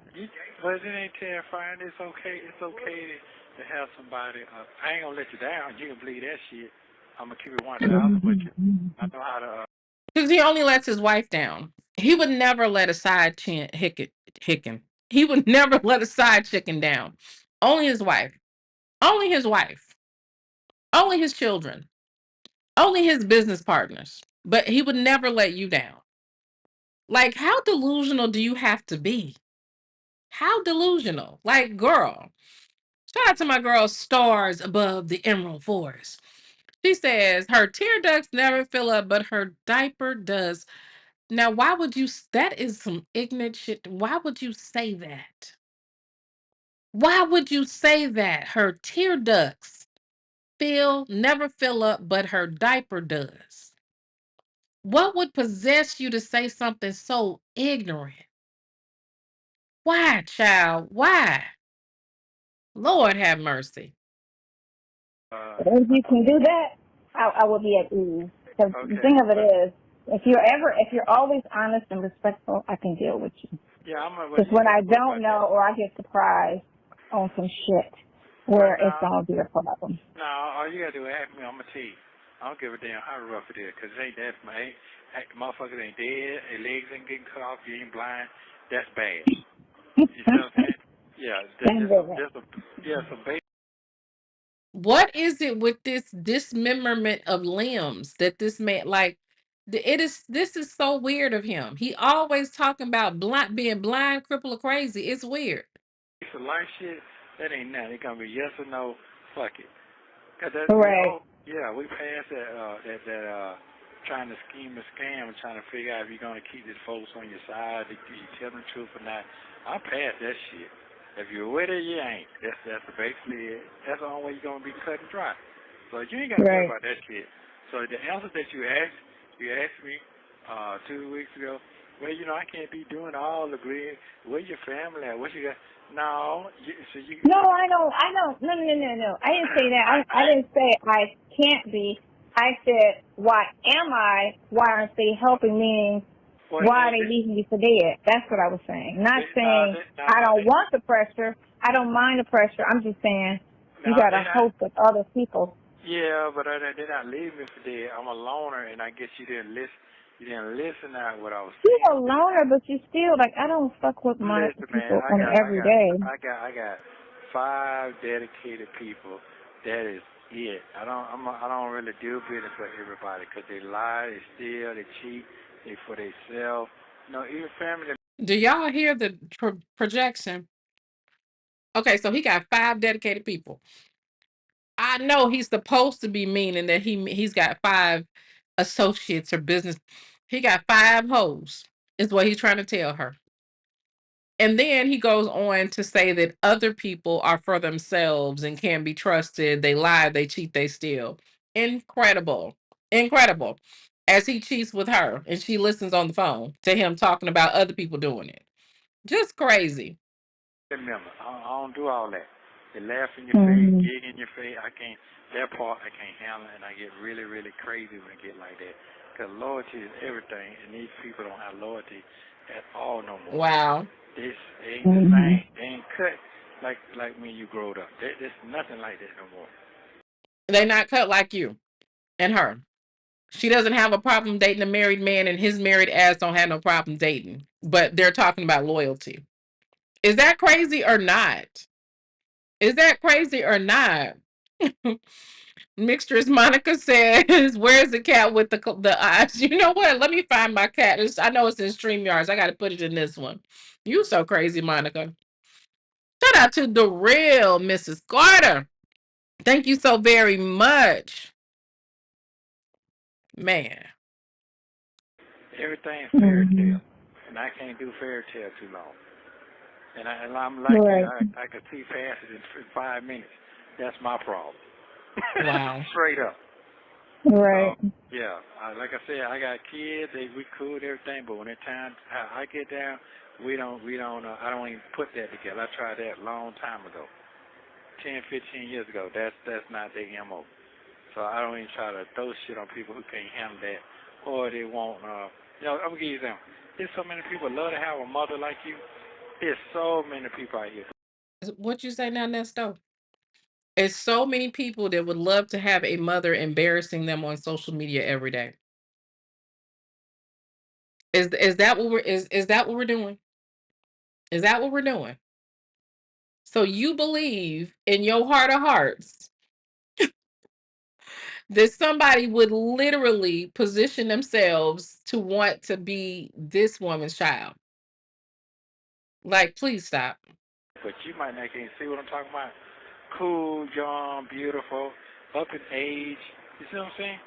But it ain't terrifying. It's okay. It's okay to have somebody. I ain't gonna let you down. You can believe that shit. I'm gonna keep it 1,000 with you. I know how to. Because he only lets his wife down. He would never let a side chicken. He would never let a side chicken down. Only his wife. Only his wife. Only his children. Only his business partners. But he would never let you down. Like, how delusional do you have to be? How delusional? Like, girl. Shout out to my girl Stars Above the Emerald Forest. She says her tear ducts never fill up, but her diaper does. Now, why would you? That is some ignorant shit. Why would you say that? Why would you say that? Her tear ducts never fill up, but her diaper does. What would possess you to say something so ignorant? Why, child? Why? Lord have mercy. If you can do that, I will be at ease. Because the thing of it is, if you're always honest and respectful, I can deal with you. Yeah, Because when I don't know or I get surprised on some shit, where it's gonna be a problem. No, all you gotta do is ask me. I'm gonna tell you. I don't give a damn how rough it is, cause it ain't that. Motherfuckers ain't dead. Their legs ain't getting cut off. You ain't blind. That's bad. You see what I'm saying? Yeah, so basically. What is it with this dismemberment of limbs that this man like? This is so weird of him. He always talking about being blind, crippled, or crazy. It's weird. So life shit, that ain't nothing. It gonna be yes or no. Fuck it. Cause that's right. we passed that trying to scheme and scam and trying to figure out if you're gonna keep these folks on your side, if you tell them the truth or not. I'm past that shit. If you're with it, you ain't. That's basically it. That's the only way you're gonna be cut and dry. So you ain't gotta worry about that shit. So the answer that you asked me 2 weeks ago. Well, I can't be doing all the great. Where's your family at? What you got? No, No, I don't. No. I didn't say that. I didn't say I can't be. I said, why am I? Why aren't they helping me? Why are they leaving me for dead? That's what I was saying. Not saying I don't want the pressure. I don't mind the pressure. I'm just saying you got a host of other people. Yeah, but they're not leaving me for dead. I'm a loner, and I guess you didn't listen. You didn't listen to what I was saying. You're a loner, but you still I don't fuck with my people every day. I got 5 dedicated people. That is it. I don't really do business for everybody because they lie, they steal, they cheat, they for themselves. Even family. Do y'all hear the projection? Okay, so he got 5 dedicated people. I know he's supposed to be meaning that he's got 5 associates or business. He got 5 hoes, is what he's trying to tell her. And then he goes on to say that other people are for themselves and can't be trusted. They lie, they cheat, they steal. Incredible. Incredible. As he cheats with her and she listens on the phone to him talking about other people doing it. Just crazy. Remember, I don't do all that. They laugh in your face, gig in your face. That part I can't handle, and I get really, really crazy when I get like that. Because loyalty is everything, and these people don't have loyalty at all no more. Wow. This ain't the same. They ain't cut like when you growed up. There's nothing like that no more. They not cut like you and her. She doesn't have a problem dating a married man, and his married ass don't have no problem dating. But they're talking about loyalty. Is that crazy or not? Is that crazy or not? Mixtress Monica says, "Where's the cat with the eyes?" You know what? Let me find my cat. I know it's in StreamYards. I got to put it in this one. You so crazy, Monica. Shout out to the real Mrs. Carter. Thank you so very much, man. Everything is fairy tale, and I can't do fairy tale too long. And I'm like I could see past it in 5 minutes. That's my problem. Wow. Straight up. Right. Yeah, like I said, I got kids. We cool and everything, but when it's time I get down, we don't. I don't even put that together. I tried that a long time ago, 10, 15 years ago. That's not their mo. So I don't even try to throw shit on people who can't handle that, or they won't. I'm gonna give you them. There's so many people love to have a mother like you. There's so many people out here. What you say now, Nesto? It's so many people that would love to have a mother embarrassing them on social media every day. Is that what is that what we're doing? Is that what we're doing? So you believe in your heart of hearts that somebody would literally position themselves to want to be this woman's child? Like, please stop. But you might not can see what I'm talking about. Cool, young, beautiful, up in age. You see what I'm saying?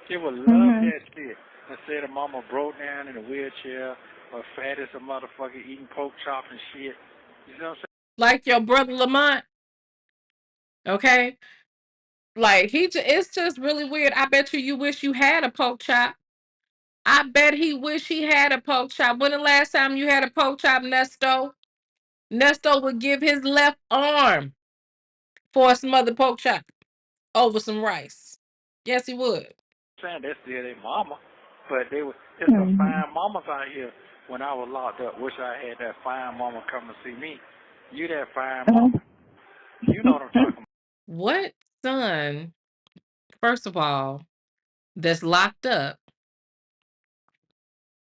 They would love that shit. Instead of mama broke down in a wheelchair or fat as a motherfucker eating pork chop and shit. You see what I'm saying? Like your brother Lamont, okay? Like it's just really weird. I bet you wish you had a pork chop. I bet he wish he had a pork chop. When the last time you had a pork chop, Nesto? Nesto would give his left arm for some other pork chop over some rice. Yes, he would. Saying that's still their mama, but there's some fine mamas out here. When I was locked up, wish I had that fine mama come to see me. You that fine mama, you know what I'm talking about. What son, first of all, that's locked up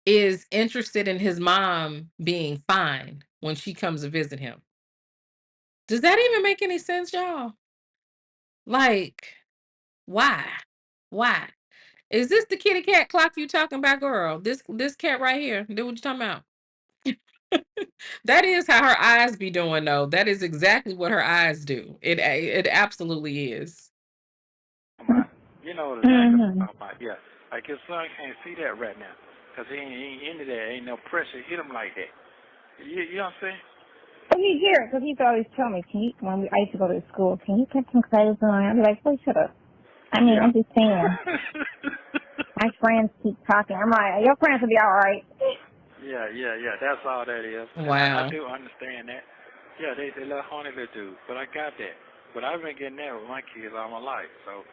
is interested in his mom being fine when she comes to visit him? Does that even make any sense, y'all? Like, why? Why? Is this the kitty cat clock you talking about, girl? This cat right here. Do what you talking about? That is how her eyes be doing, though. That is exactly what her eyes do. It absolutely is. You know what I'm talking about, yeah. Like his son can't see that right now, cause he ain't into that. Ain't no pressure hit him like that. You know what I'm saying? But he's here, because he used to always tell me, I used to go to school, can you put some clothes on? I'd be like, boy, shut up. I mean, I'm just saying. My friends keep talking. I'm like, your friends will be all right. Yeah. That's all that is. Wow. I do understand that. Yeah, they little horny little dude, but I got that. But I've been getting that with my kids all my life, so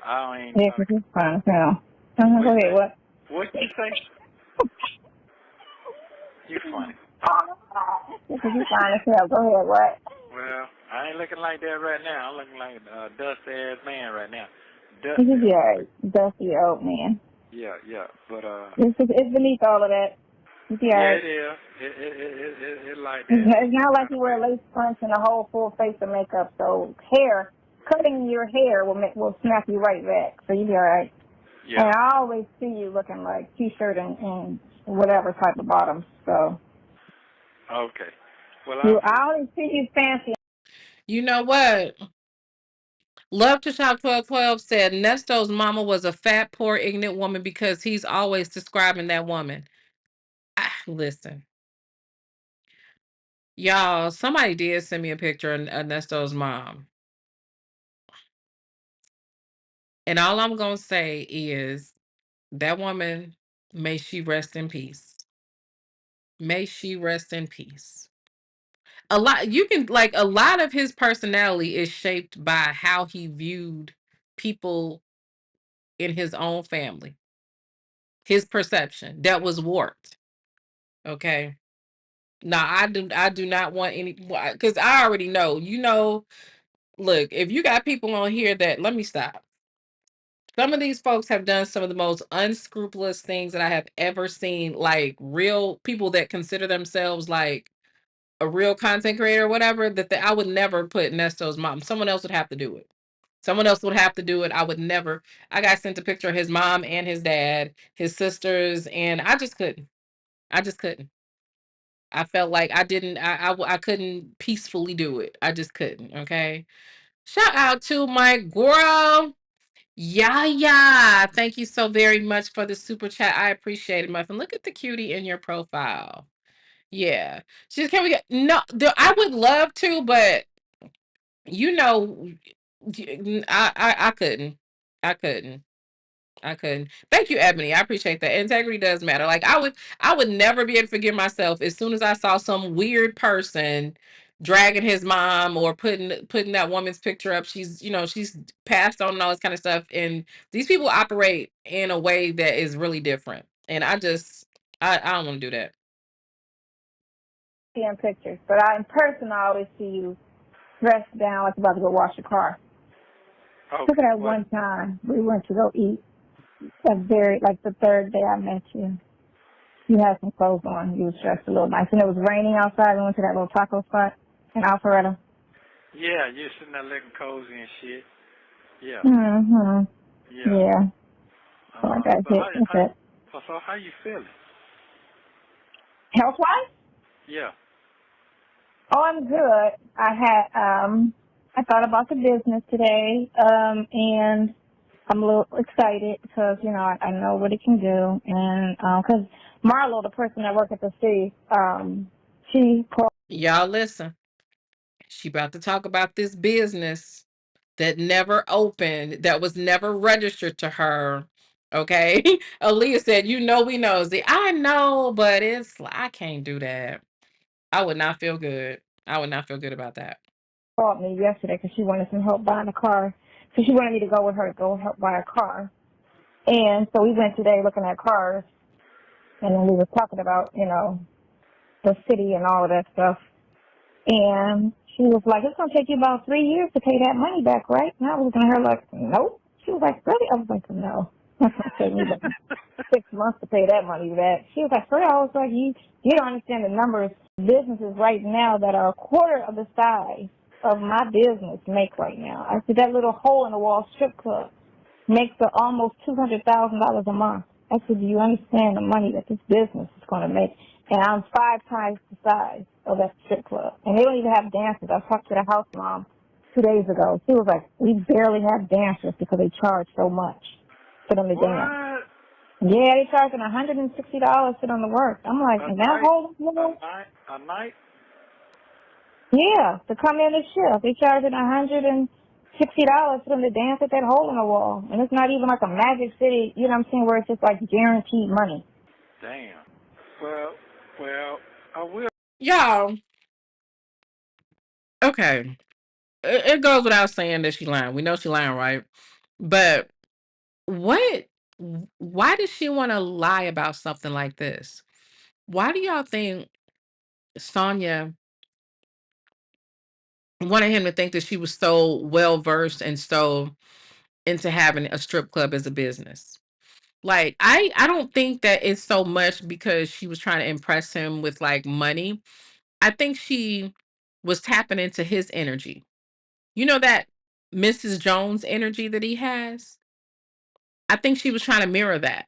I ain't. Yeah, because he's fine as hell. Go ahead, what? What you say? You funny. Because he's fine as hell. Go ahead, what? Well, I ain't looking like that right now. I'm looking like a dusty-ass man right now. He's a dusty old man. Yeah, but It's beneath all of that. yeah, it is. It like that. It's not like you wear lace fronts and a whole full face of makeup. So cutting your hair will snap you right back. So you'll be all right. Yeah. And I always see you looking like t-shirt and whatever type of bottoms. So. Okay. Well, I only see you fancy. You know what? Love to Shop 1212 said Nesto's mama was a fat, poor, ignorant woman because he's always describing that woman. Listen. Y'all, somebody did send me a picture of Nesto's mom. And all I'm going to say is that woman, may she rest in peace. May she rest in peace. A lot of his personality is shaped by how he viewed people in his own family. His perception that was warped. Okay. Now I do not want any, because I already know, look, if you got people on here that, let me stop. Some of these folks have done some of the most unscrupulous things that I have ever seen, like real people that consider themselves like a real content creator or whatever, I would never put Nesto's mom. Someone else would have to do it. Someone else would have to do it. I would never. I got sent a picture of his mom and his dad, his sisters, and I just couldn't. I just couldn't. I felt like I didn't, I couldn't peacefully do it. I just couldn't. Okay. Shout out to my girl. Yeah. Thank you so very much for the super chat. I appreciate it, Muffin. Look at the cutie in your profile. Yeah. Can we get, no, I would love to, but you know, I couldn't. I couldn't. I couldn't. Thank you, Ebony. I appreciate that. Integrity does matter. Like I would never be able to forgive myself as soon as I saw some weird person dragging his mom or putting that woman's picture up. She's, she's passed on and all this kind of stuff. And these people operate in a way that is really different. And I don't want to do that. In pictures, but in person, I always see you dressed down like about to go wash your car. Okay. Look at that one time we went to go eat. Like the third day I met you. You had some clothes on. You was dressed a little nice, and it was raining outside. We went to that little taco spot in Alpharetta. Yeah, you're sitting there looking cozy and shit. Yeah. Mhm. Yeah. So I got hit. So how you feeling? Health-wise? Yeah. Oh, I'm good. I thought about the business today, and I'm a little excited because, I know what it can do. And because Marlo, the person that worked at the city, she called. Y'all listen. She about to talk about this business that never opened, that was never registered to her. Okay. Aaliyah said, we nosy. I know, but I can't do that. I would not feel good. I would not feel good about that. Called me yesterday because she wanted some help buying a car. So she wanted me to go with her to go help buy a car. And so we went today looking at cars, and then we were talking about, the city and all of that stuff. And she was like, it's going to take you about 3 years to pay that money back, right? And I was looking at her like, nope. She was like, really? I was like, no. It's going to take me about 6 months to pay that money back. She was like, for real? I was like, you don't understand the numbers businesses right now that are a quarter of the size of my business make right now. I said, that little hole in the wall strip club makes almost $200,000 a month. I said, do you understand the money that this business is going to make? And I'm 5 times the size of that strip club. And they don't even have dancers. I talked to the house mom 2 days ago. She was like, we barely have dancers because they charge so much for them to dance. Yeah, they charging $160 for them to work. I'm like, and that whole a night? Yeah, to come in and shift. They charging $160 for them to dance at that hole in the wall. And it's not even like a Magic City, you know what I'm saying, where it's just like guaranteed money. Damn. Well, I will. Y'all. Okay. It goes without saying that she lying. We know she lying, right? But why does she want to lie about something like this? Why do y'all think Sonya wanted him to think that she was so well versed and so into having a strip club as a business? Like, I don't think that it's so much because she was trying to impress him with like money. I think she was tapping into his energy. You know that Mrs. Jones energy that he has? I think she was trying to mirror that.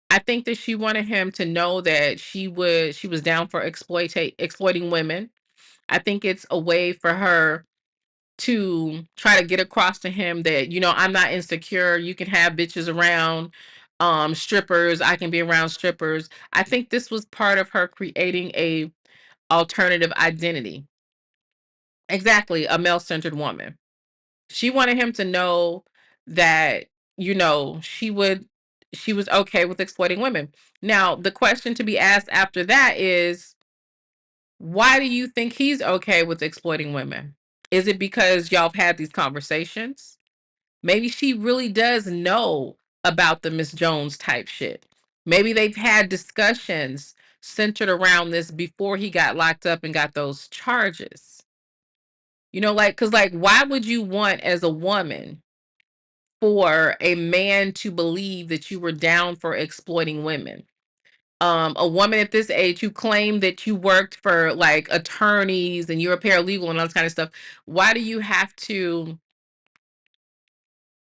I think that she wanted him to know that she was down for exploiting women. I think it's a way for her to try to get across to him that, I'm not insecure. You can have bitches around strippers. I can be around strippers. I think this was part of her creating a alternative identity. Exactly, a male-centered woman. She wanted him to know that, she was okay with exploiting women. Now, the question to be asked after that is, why do you think he's okay with exploiting women? Is it because y'all have had these conversations? Maybe she really does know about the Miss Jones type shit. Maybe they've had discussions centered around this before he got locked up and got those charges. Because why would you want as a woman for a man to believe that you were down for exploiting women? A woman at this age who claimed that you worked for like attorneys and you're a paralegal and all this kind of stuff. Why do you have to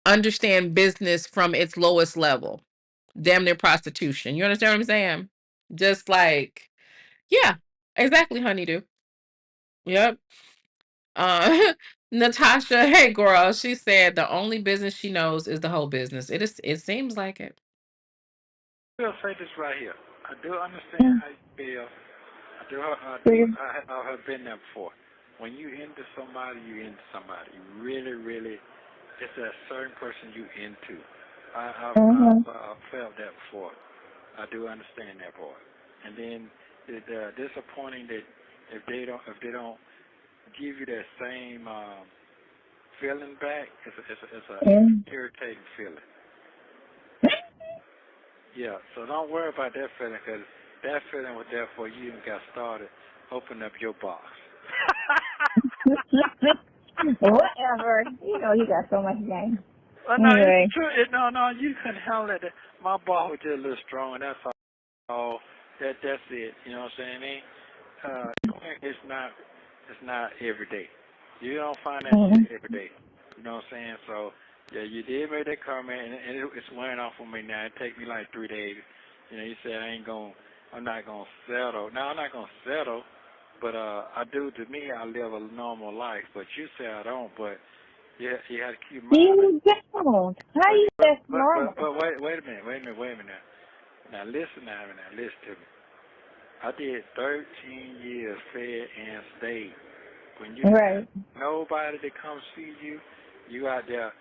understand business from its lowest level? Damn near prostitution. You understand what I'm saying? Just like, yeah, exactly, honeydew. Yep. Uh, Natasha, hey girl, she said the only business she knows is the whole business. It seems like it. I'll say this right here. I do understand how you feel. I have been there before. When you into somebody, you into somebody. You really, really, it's a certain person you into. I've felt that before. I do understand that part. And then it's disappointing that if they don't give you that same feeling back, it's a irritating feeling. Yeah, so don't worry about that feeling because that feeling was there before you even got started. Open up your box. Whatever. You know, you got so much game. Well, no, Anyway. it's true. No, you couldn't handle it. My ball was just a little strong, and that's all. That's it. You know what I'm saying? It's not every day. You don't find that shit every day. You know what I'm saying? So yeah, you did make that comment, and it's wearing off on me now. It take me like 3 days. You know, you said I'm not gonna settle. No, I'm not gonna settle. But I do. To me, I live a normal life. But you say I don't. But yeah, you have to keep in mind. You don't. How you that's normal? But wait a minute. Now listen to me. I did 13 years fed and stayed. When you right. nobody that comes see you, you out there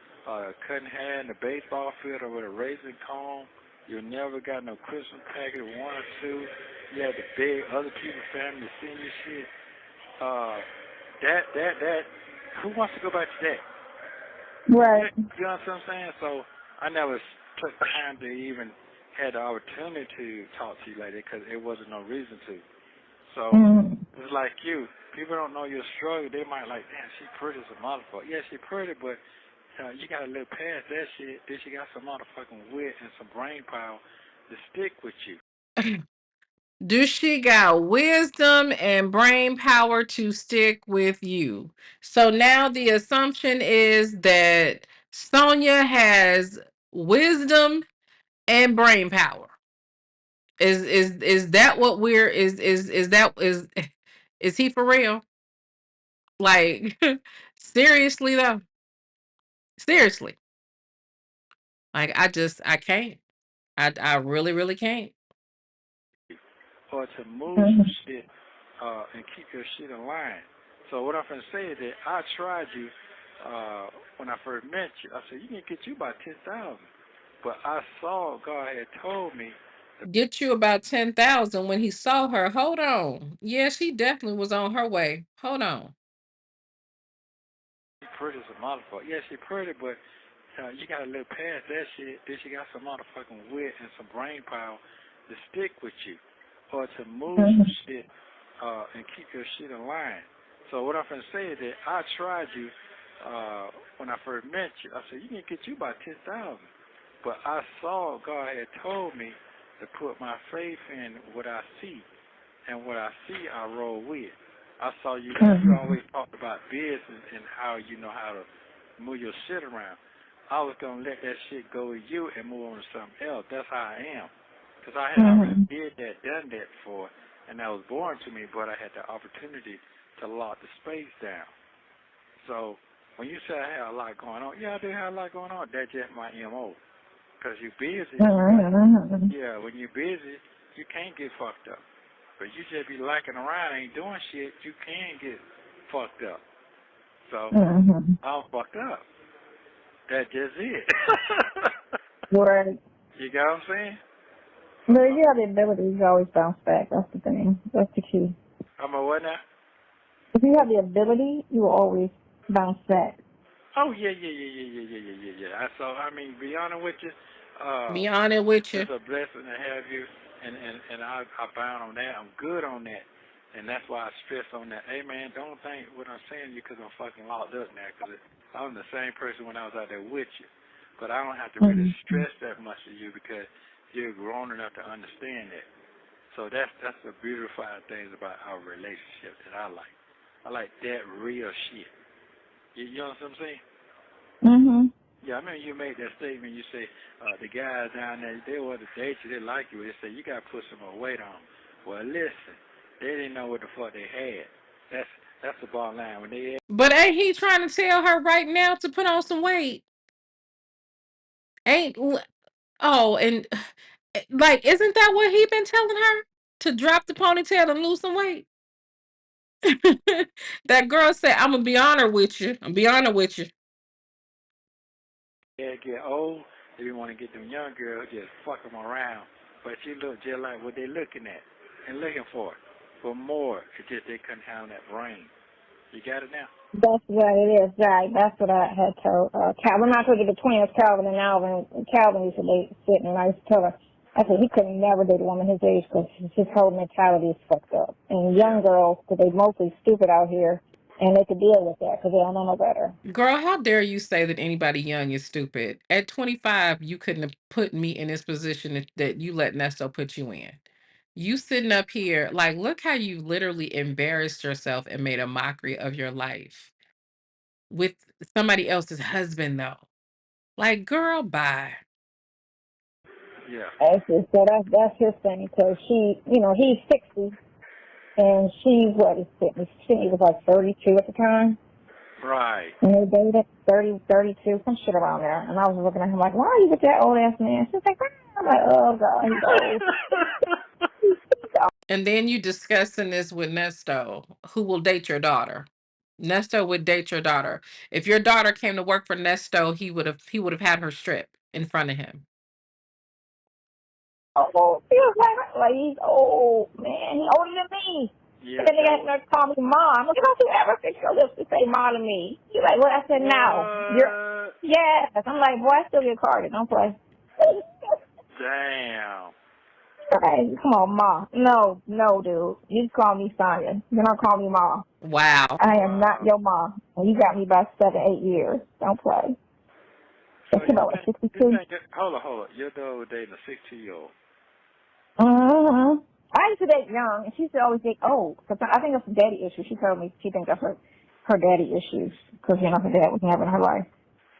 cutting hair in the baseball field or with a razor comb. You never got no Christmas package, 1 or 2. You had to beg other people's family to send you shit. That. Who wants to go back to that? Right. You know what I'm saying? So I never took time to even had the opportunity to talk to you like that because it wasn't no reason to. So it's like you. People don't know your struggle. They might like, damn, she pretty as a motherfucker. Yeah, she pretty, but you got to look past that shit. Then she got some motherfucking wit and some brain power to stick with you. Do she got wisdom and brain power to stick with you? So now the assumption is that Sonya has wisdom and brain power. Is that what we're is he for real? Like seriously though? Seriously. Like I can't. I really, really can't. Or to move some shit and keep your shit in line. So what I'm gonna say is that I tried you when I first met you. I said you can get you about 10,000, but I saw God had told me get you about 10,000 when he saw her. Hold on. Yeah, she definitely was on her way. Hold on. She pretty as a motherfucker. Yeah, she pretty, but you gotta look past that shit. Then she got some motherfucking wit and some brain power to stick with you, or to move some shit and keep your shit in line. So what I'm gonna say is that I tried you when I first met you. I said you can get you about 10,000, but I saw God had told me to put my faith in what I see, and what I see I roll with. I saw you. You always talked about business and how you know how to move your shit around. I was gonna let that shit go with you and move on to something else. That's how I am. Cause I had already done that before, and that was boring to me. But I had the opportunity to lock the space down. So when you say I have a lot going on, yeah, I do have a lot going on. That's just my MO. Cause you're busy. Yeah, when you're busy, you can't get fucked up. But you just be lacking around, ain't doing shit, you can get fucked up. So, I'm fucked up. That's just it. Right. You got what I'm saying? But if you have the ability, you always bounce back. That's the thing. That's the key. I'm a what now? If you have the ability, you will always bounce back. Oh, yeah. I mean, be honest with you, Be honest with you. it's a blessing to have you, and I bound on that. I'm good on that. And that's why I stress on that. Hey, man, don't think what I'm saying to you because I'm fucking locked up now. Because I'm the same person when I was out there with you. But I don't have to really stress that much to you because you're grown enough to understand that. So that's the beautifying things about our relationship that I like. I like that real shit. You know what I'm saying? Yeah, I remember you made that statement. You say the guys down there, they want to date you, they like you. They say you got to put some more weight on. Well, listen, they didn't know what the fuck they had. That's the bottom line. When they But ain't he trying to tell her right now to put on some weight? Ain't and like isn't that what he been telling her? To drop the ponytail and lose some weight? That girl said, I'm gonna be honest with you. get old, They want to get them young girls, just fuck them around. But you look just like what they looking at and looking for more. It's just they couldn't handle that brain. You got it now? That's what it is, right? That's what I had told Calvin. I told you the twins, Calvin and Alvin. Calvin used to sit, and I used to tell her, I said he couldn't never date a woman his age because his whole mentality is fucked up. And young girls, because they mostly stupid out here, and they could deal with that because they don't know no better. Girl, how dare you say that anybody young is stupid? At 25, you couldn't have put me in this position that you let Nesto put you in. You sitting up here, like, look how you literally embarrassed yourself and made a mockery of your life with somebody else's husband, though. Like, girl, bye. Yeah. So that's his thing, because she, he's 60, and she, Sydney was like 32 at the time. Right. And they dated 30, 32, some shit around there. And I was looking at him like, why are you with that old ass man? She's like, I'm like, oh God, he's old. And then you discussing this with Nesto, who will date your daughter. Nesto would date your daughter. If your daughter came to work for Nesto, he would have had her strip in front of him. Oh, feels like he's old, man. He's older than me. Yeah. And then they got to call me mom. Look, don't you ever fix your lips to say mom to me? He's like, what? I said, no. Yes. I'm like, boy, I still get carded. Don't play. Damn. Okay, come on, Ma. No, dude. You just call me Sonya. You don't call me Ma. Wow. I am not your mom. And you got me by 7, 8 years. Don't play. So you know, 62. Hold on. Your daughter was dating a 60-year-old. Mm-hmm. I used to date young, and she used to always date old. Cause I think it's a daddy issue. She told me she thinks that's her daddy issues. Because, her dad was never in her life.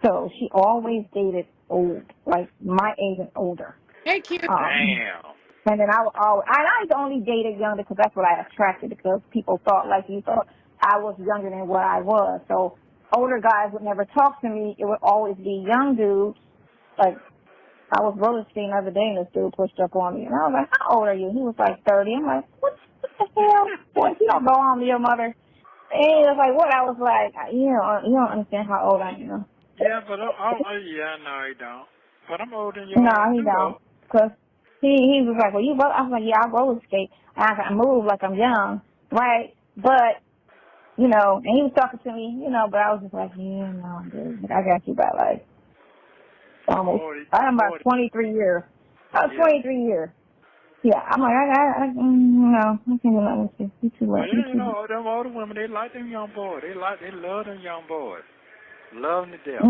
So she always dated old, like my age and older. Hey, cute. Damn. And then I only dated younger because that's what I attracted, because people thought like you thought I was younger than what I was. So older guys would never talk to me. It would always be young dudes. Like, I was roller skating the other day and this dude pushed up on me. And I was like, how old are you? He was like 30. I'm like, what the hell? Boy, you don't go home to your mother. And he was like, what? I was like, you don't understand how old I am. Yeah, but no, he don't. But I'm older than you. No, he don't. Because he was like, well, you roll. I was like, yeah, I roller skate. I move like I'm young, right? But, and he was talking to me, but I was just like, yeah, no, dude. I got you by like almost. I'm about 23 years. I was 23 years. Yeah, I'm like, no, I can't do nothing with you. You too late. Well, them older women, they like them young boys. They love them young boys. Love them to death.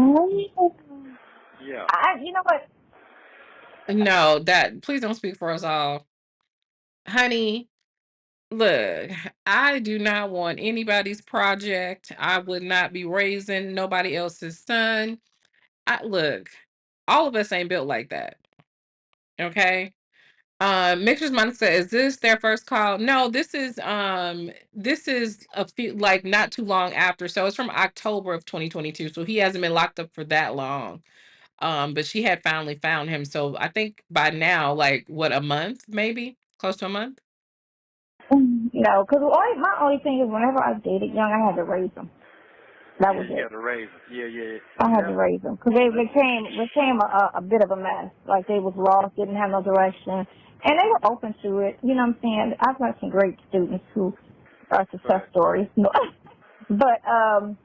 Yeah. You know what? No, please don't speak for us all. Honey, look, I do not want anybody's project. I would not be raising nobody else's son. Look, all of us ain't built like that. Okay? Mixers Monica, is this their first call? No, this is a few, like, not too long after. So it's from October of 2022. So he hasn't been locked up for that long. But she had finally found him. So I think by now, like, what, a month, maybe? Close to a month? No, because my only thing is whenever I dated young, I had to raise them. That was it. You had to raise them. Yeah. I had to raise them because they became a bit of a mess. Like, they was lost, didn't have no direction, and they were open to it. You know what I'm saying? I've got some great students who are success stories. But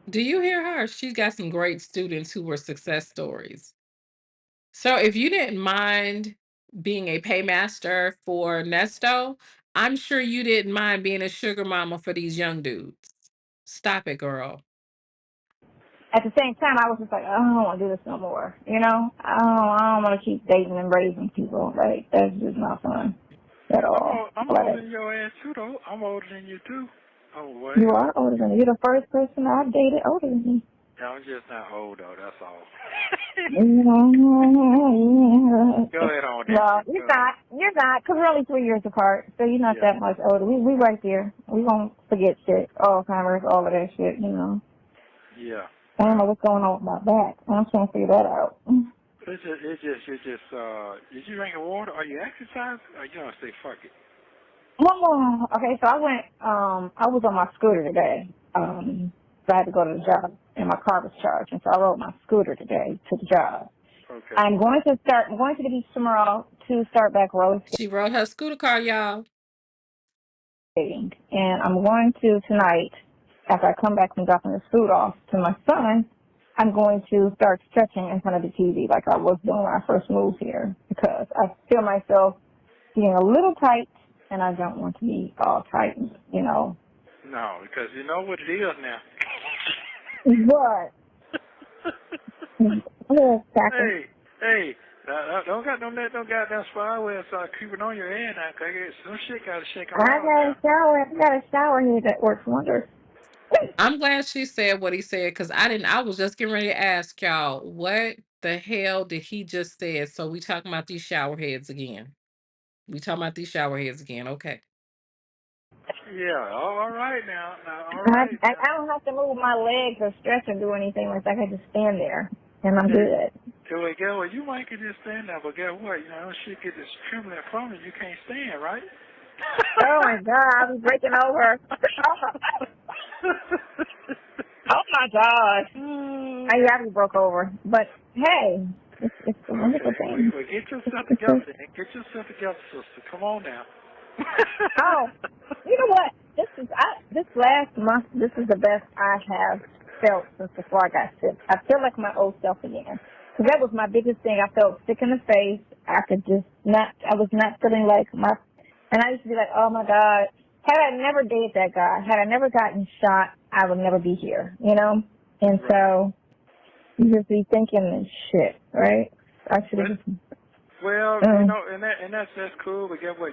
do you hear her? She's got some great students who were success stories. So if you didn't mind being a paymaster for Nesto, I'm sure you didn't mind being a sugar mama for these young dudes. Stop it, girl. At the same time, I was just like, I don't want to do this no more. I don't want to keep dating and raising people. Like, that's just not fun at all. I'm older than your ass too, though. I'm older than you too. Oh, what? You are older than me. You're the first person I've dated older than me. Yeah, I'm just not old though. That's all. Go ahead on. No, you're not. You're not, because we're only 3 years apart, so you're not that much older. We right there. We won't forget shit. Alzheimer's, all of that shit. Yeah. I don't know what's going on with my back. I'm trying to figure that out. It's just, is you drinking water? Are you exercising? Or you don't say fuck it? Well, okay, so I was on my scooter today. So I had to go to the job, and my car was charged, and so I rode my scooter today to the job. Okay. I'm going to the beach tomorrow to start back roller She rode her scooter car, y'all. skating. And I'm going to tonight, after I come back from dropping the suit off to my son, I'm going to start stretching in front of the TV like I was doing when I first moved here because I feel myself being a little tight and I don't want to be all tight, you know. No, because you know what it is now. What? Hey, don't let no goddamn spyware start creeping on your head now, cause some shit gotta shake around. I got a shower here that works wonders. I'm glad she said what he said because I was just getting ready to ask y'all what the hell did he just say. So we talking about these shower heads again. Okay. Yeah, all right now, all right. I don't have to move my legs or stretch or do anything like that. I can just stand there and I'm good. So guess what? You might could just stand there, but guess what? You know, shit get this trembling from you. You can't stand, right? Oh my God, I'll be breaking over. Oh my God. I be broke over. But hey, it's a wonderful thing. Well, get yourself together, then. Get yourself together, sister. Come on now. Oh, you know what? This last month, this is the best I have felt since before I got sick. I feel like my old self again. Because that was my biggest thing. I felt sick in the face. I was not feeling like and I used to be like, oh my God, had I never dated that guy, had I never gotten shot, I would never be here, you know? And so, you just be thinking shit, right? I should have just... Well, you know, and that's cool, but guess what?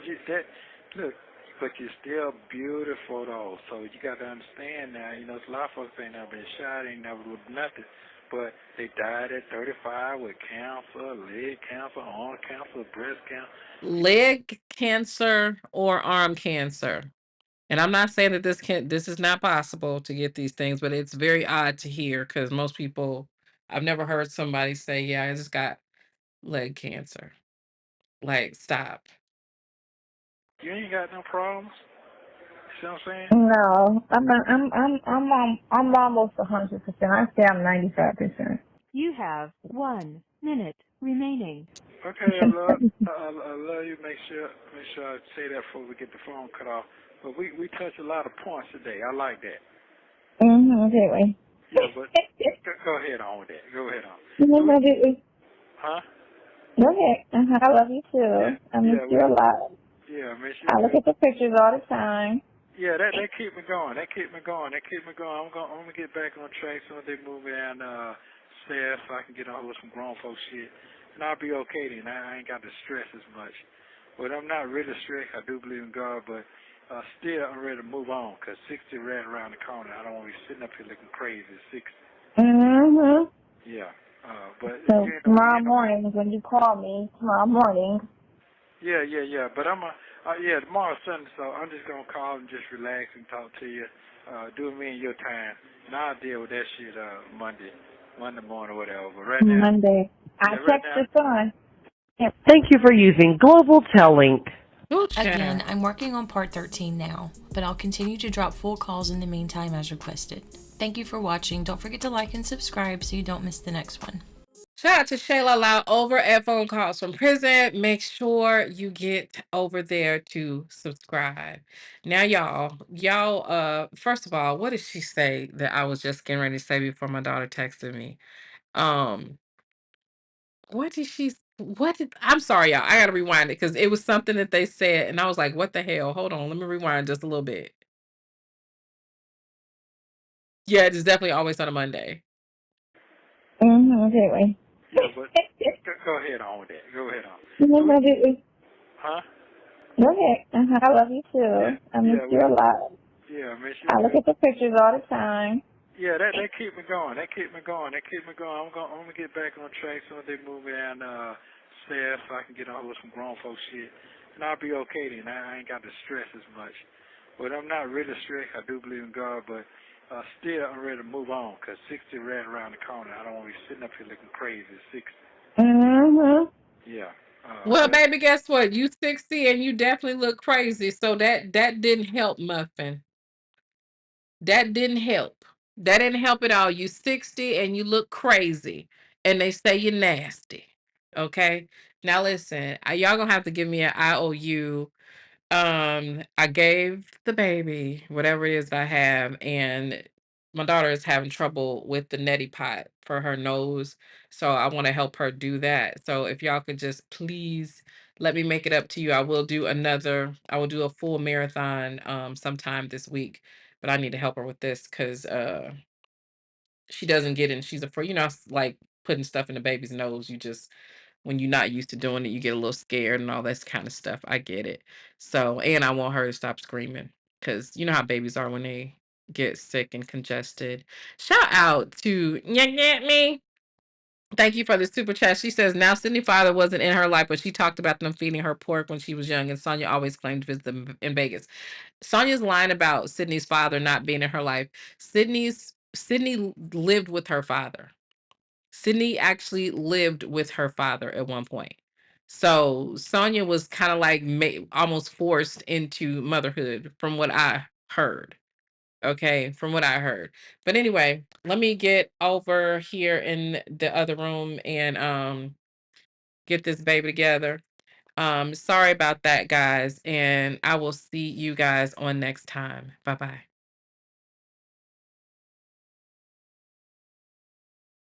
Look, but you're still beautiful though. So you got to understand now. You know, a lot of folks ain't never been shot, ain't never with nothing, but they died at 35 with cancer, leg cancer, arm cancer, breast cancer. Leg cancer or arm cancer. And I'm not saying that this is not possible to get these things, but it's very odd to hear because most people, I've never heard somebody say, yeah, I just got leg cancer. Like, stop. You ain't got no problems. See what I'm saying? No, I'm almost 100%. I say I'm 95%. You have 1 minute remaining. Okay, I love you. Make sure I say that before we get the phone cut off. But we touched a lot of points today. I like that. Anyway. Yeah, but go ahead on with that. Go ahead on. Huh? Go ahead. I love you too. Yeah, I miss you a lot. Yeah, I miss you. I look at the pictures all the time. Yeah, that keep me going. I'm gonna get back on track soon as they move me down stairs so I can get on with some grown folk shit. And I'll be okay then. I ain't got to stress as much. But I'm not really stressed. I do believe in God, but still I'm ready to move on because 60 right around the corner. I don't want to be sitting up here looking crazy at 60. Yeah. But so tomorrow morning when you call me, tomorrow morning. Yeah. But tomorrow's Sunday, so I'm just gonna call and just relax and talk to you. Do me in your time, and I'll deal with that shit Monday morning or whatever. But right now, Monday. I text your son. Thank you for using Global Tellink. Again, I'm working on part 13 now, but I'll continue to drop full calls in the meantime as requested. Thank you for watching. Don't forget to like and subscribe so you don't miss the next one. Shout out to Shayla Loud over at Phone Calls from Prison. Make sure you get over there to subscribe. Now, y'all, first of all, what did she say that I was just getting ready to say before my daughter texted me? I'm sorry, y'all. I gotta rewind it because it was something that they said, and I was like, what the hell? Hold on, let me rewind just a little bit. Yeah, it is definitely always on a Monday. Anyway. Yeah, but go ahead on with that. Go ahead on. Huh? Go ahead. I love you too. I miss you a lot. Yeah, I miss you. I look at the pictures all the time. Yeah, that keep me going. I'm gonna get back on track soon as they move me down stairs so I can get on with some grown folk shit. And I'll be okay then. I ain't got to stress as much. But I'm not really stressed. I do believe in God, but still I'm ready to move on because 60 right around the corner. I don't want to be sitting up here looking crazy at 60. Yeah. Well, baby, guess what? You 60 and you definitely look crazy. So that didn't help, Muffin. That didn't help. That didn't help at all. You 60 and you look crazy. And they say you're nasty. Okay. Now listen, y'all gonna have to give me an IOU. I gave the baby whatever it is that I have, and my daughter is having trouble with the neti pot for her nose. So I want to help her do that. So if y'all could just please let me make it up to you. I will do a full marathon sometime this week, but I need to help her with this because she doesn't get in. She's afraid, it's like putting stuff in the baby's nose. You just when you're not used to doing it, you get a little scared and all that kind of stuff. I get it. So, and I want her to stop screaming because you know how babies are when they get sick and congested. Shout out to Get Me. Thank you for the super chat. She says now Sydney's father wasn't in her life, but she talked about them feeding her pork when she was young, and Sonya always claimed to visit them in Vegas. Sonya's lying about Sydney's father not being in her life. Sydney lived with her father. Sydney actually lived with her father at one point. So Sonya was kind of like almost forced into motherhood from what I heard. Okay, from what I heard. But anyway, let me get over here in the other room and get this baby together. Sorry about that, guys, and I will see you guys on next time. Bye-bye.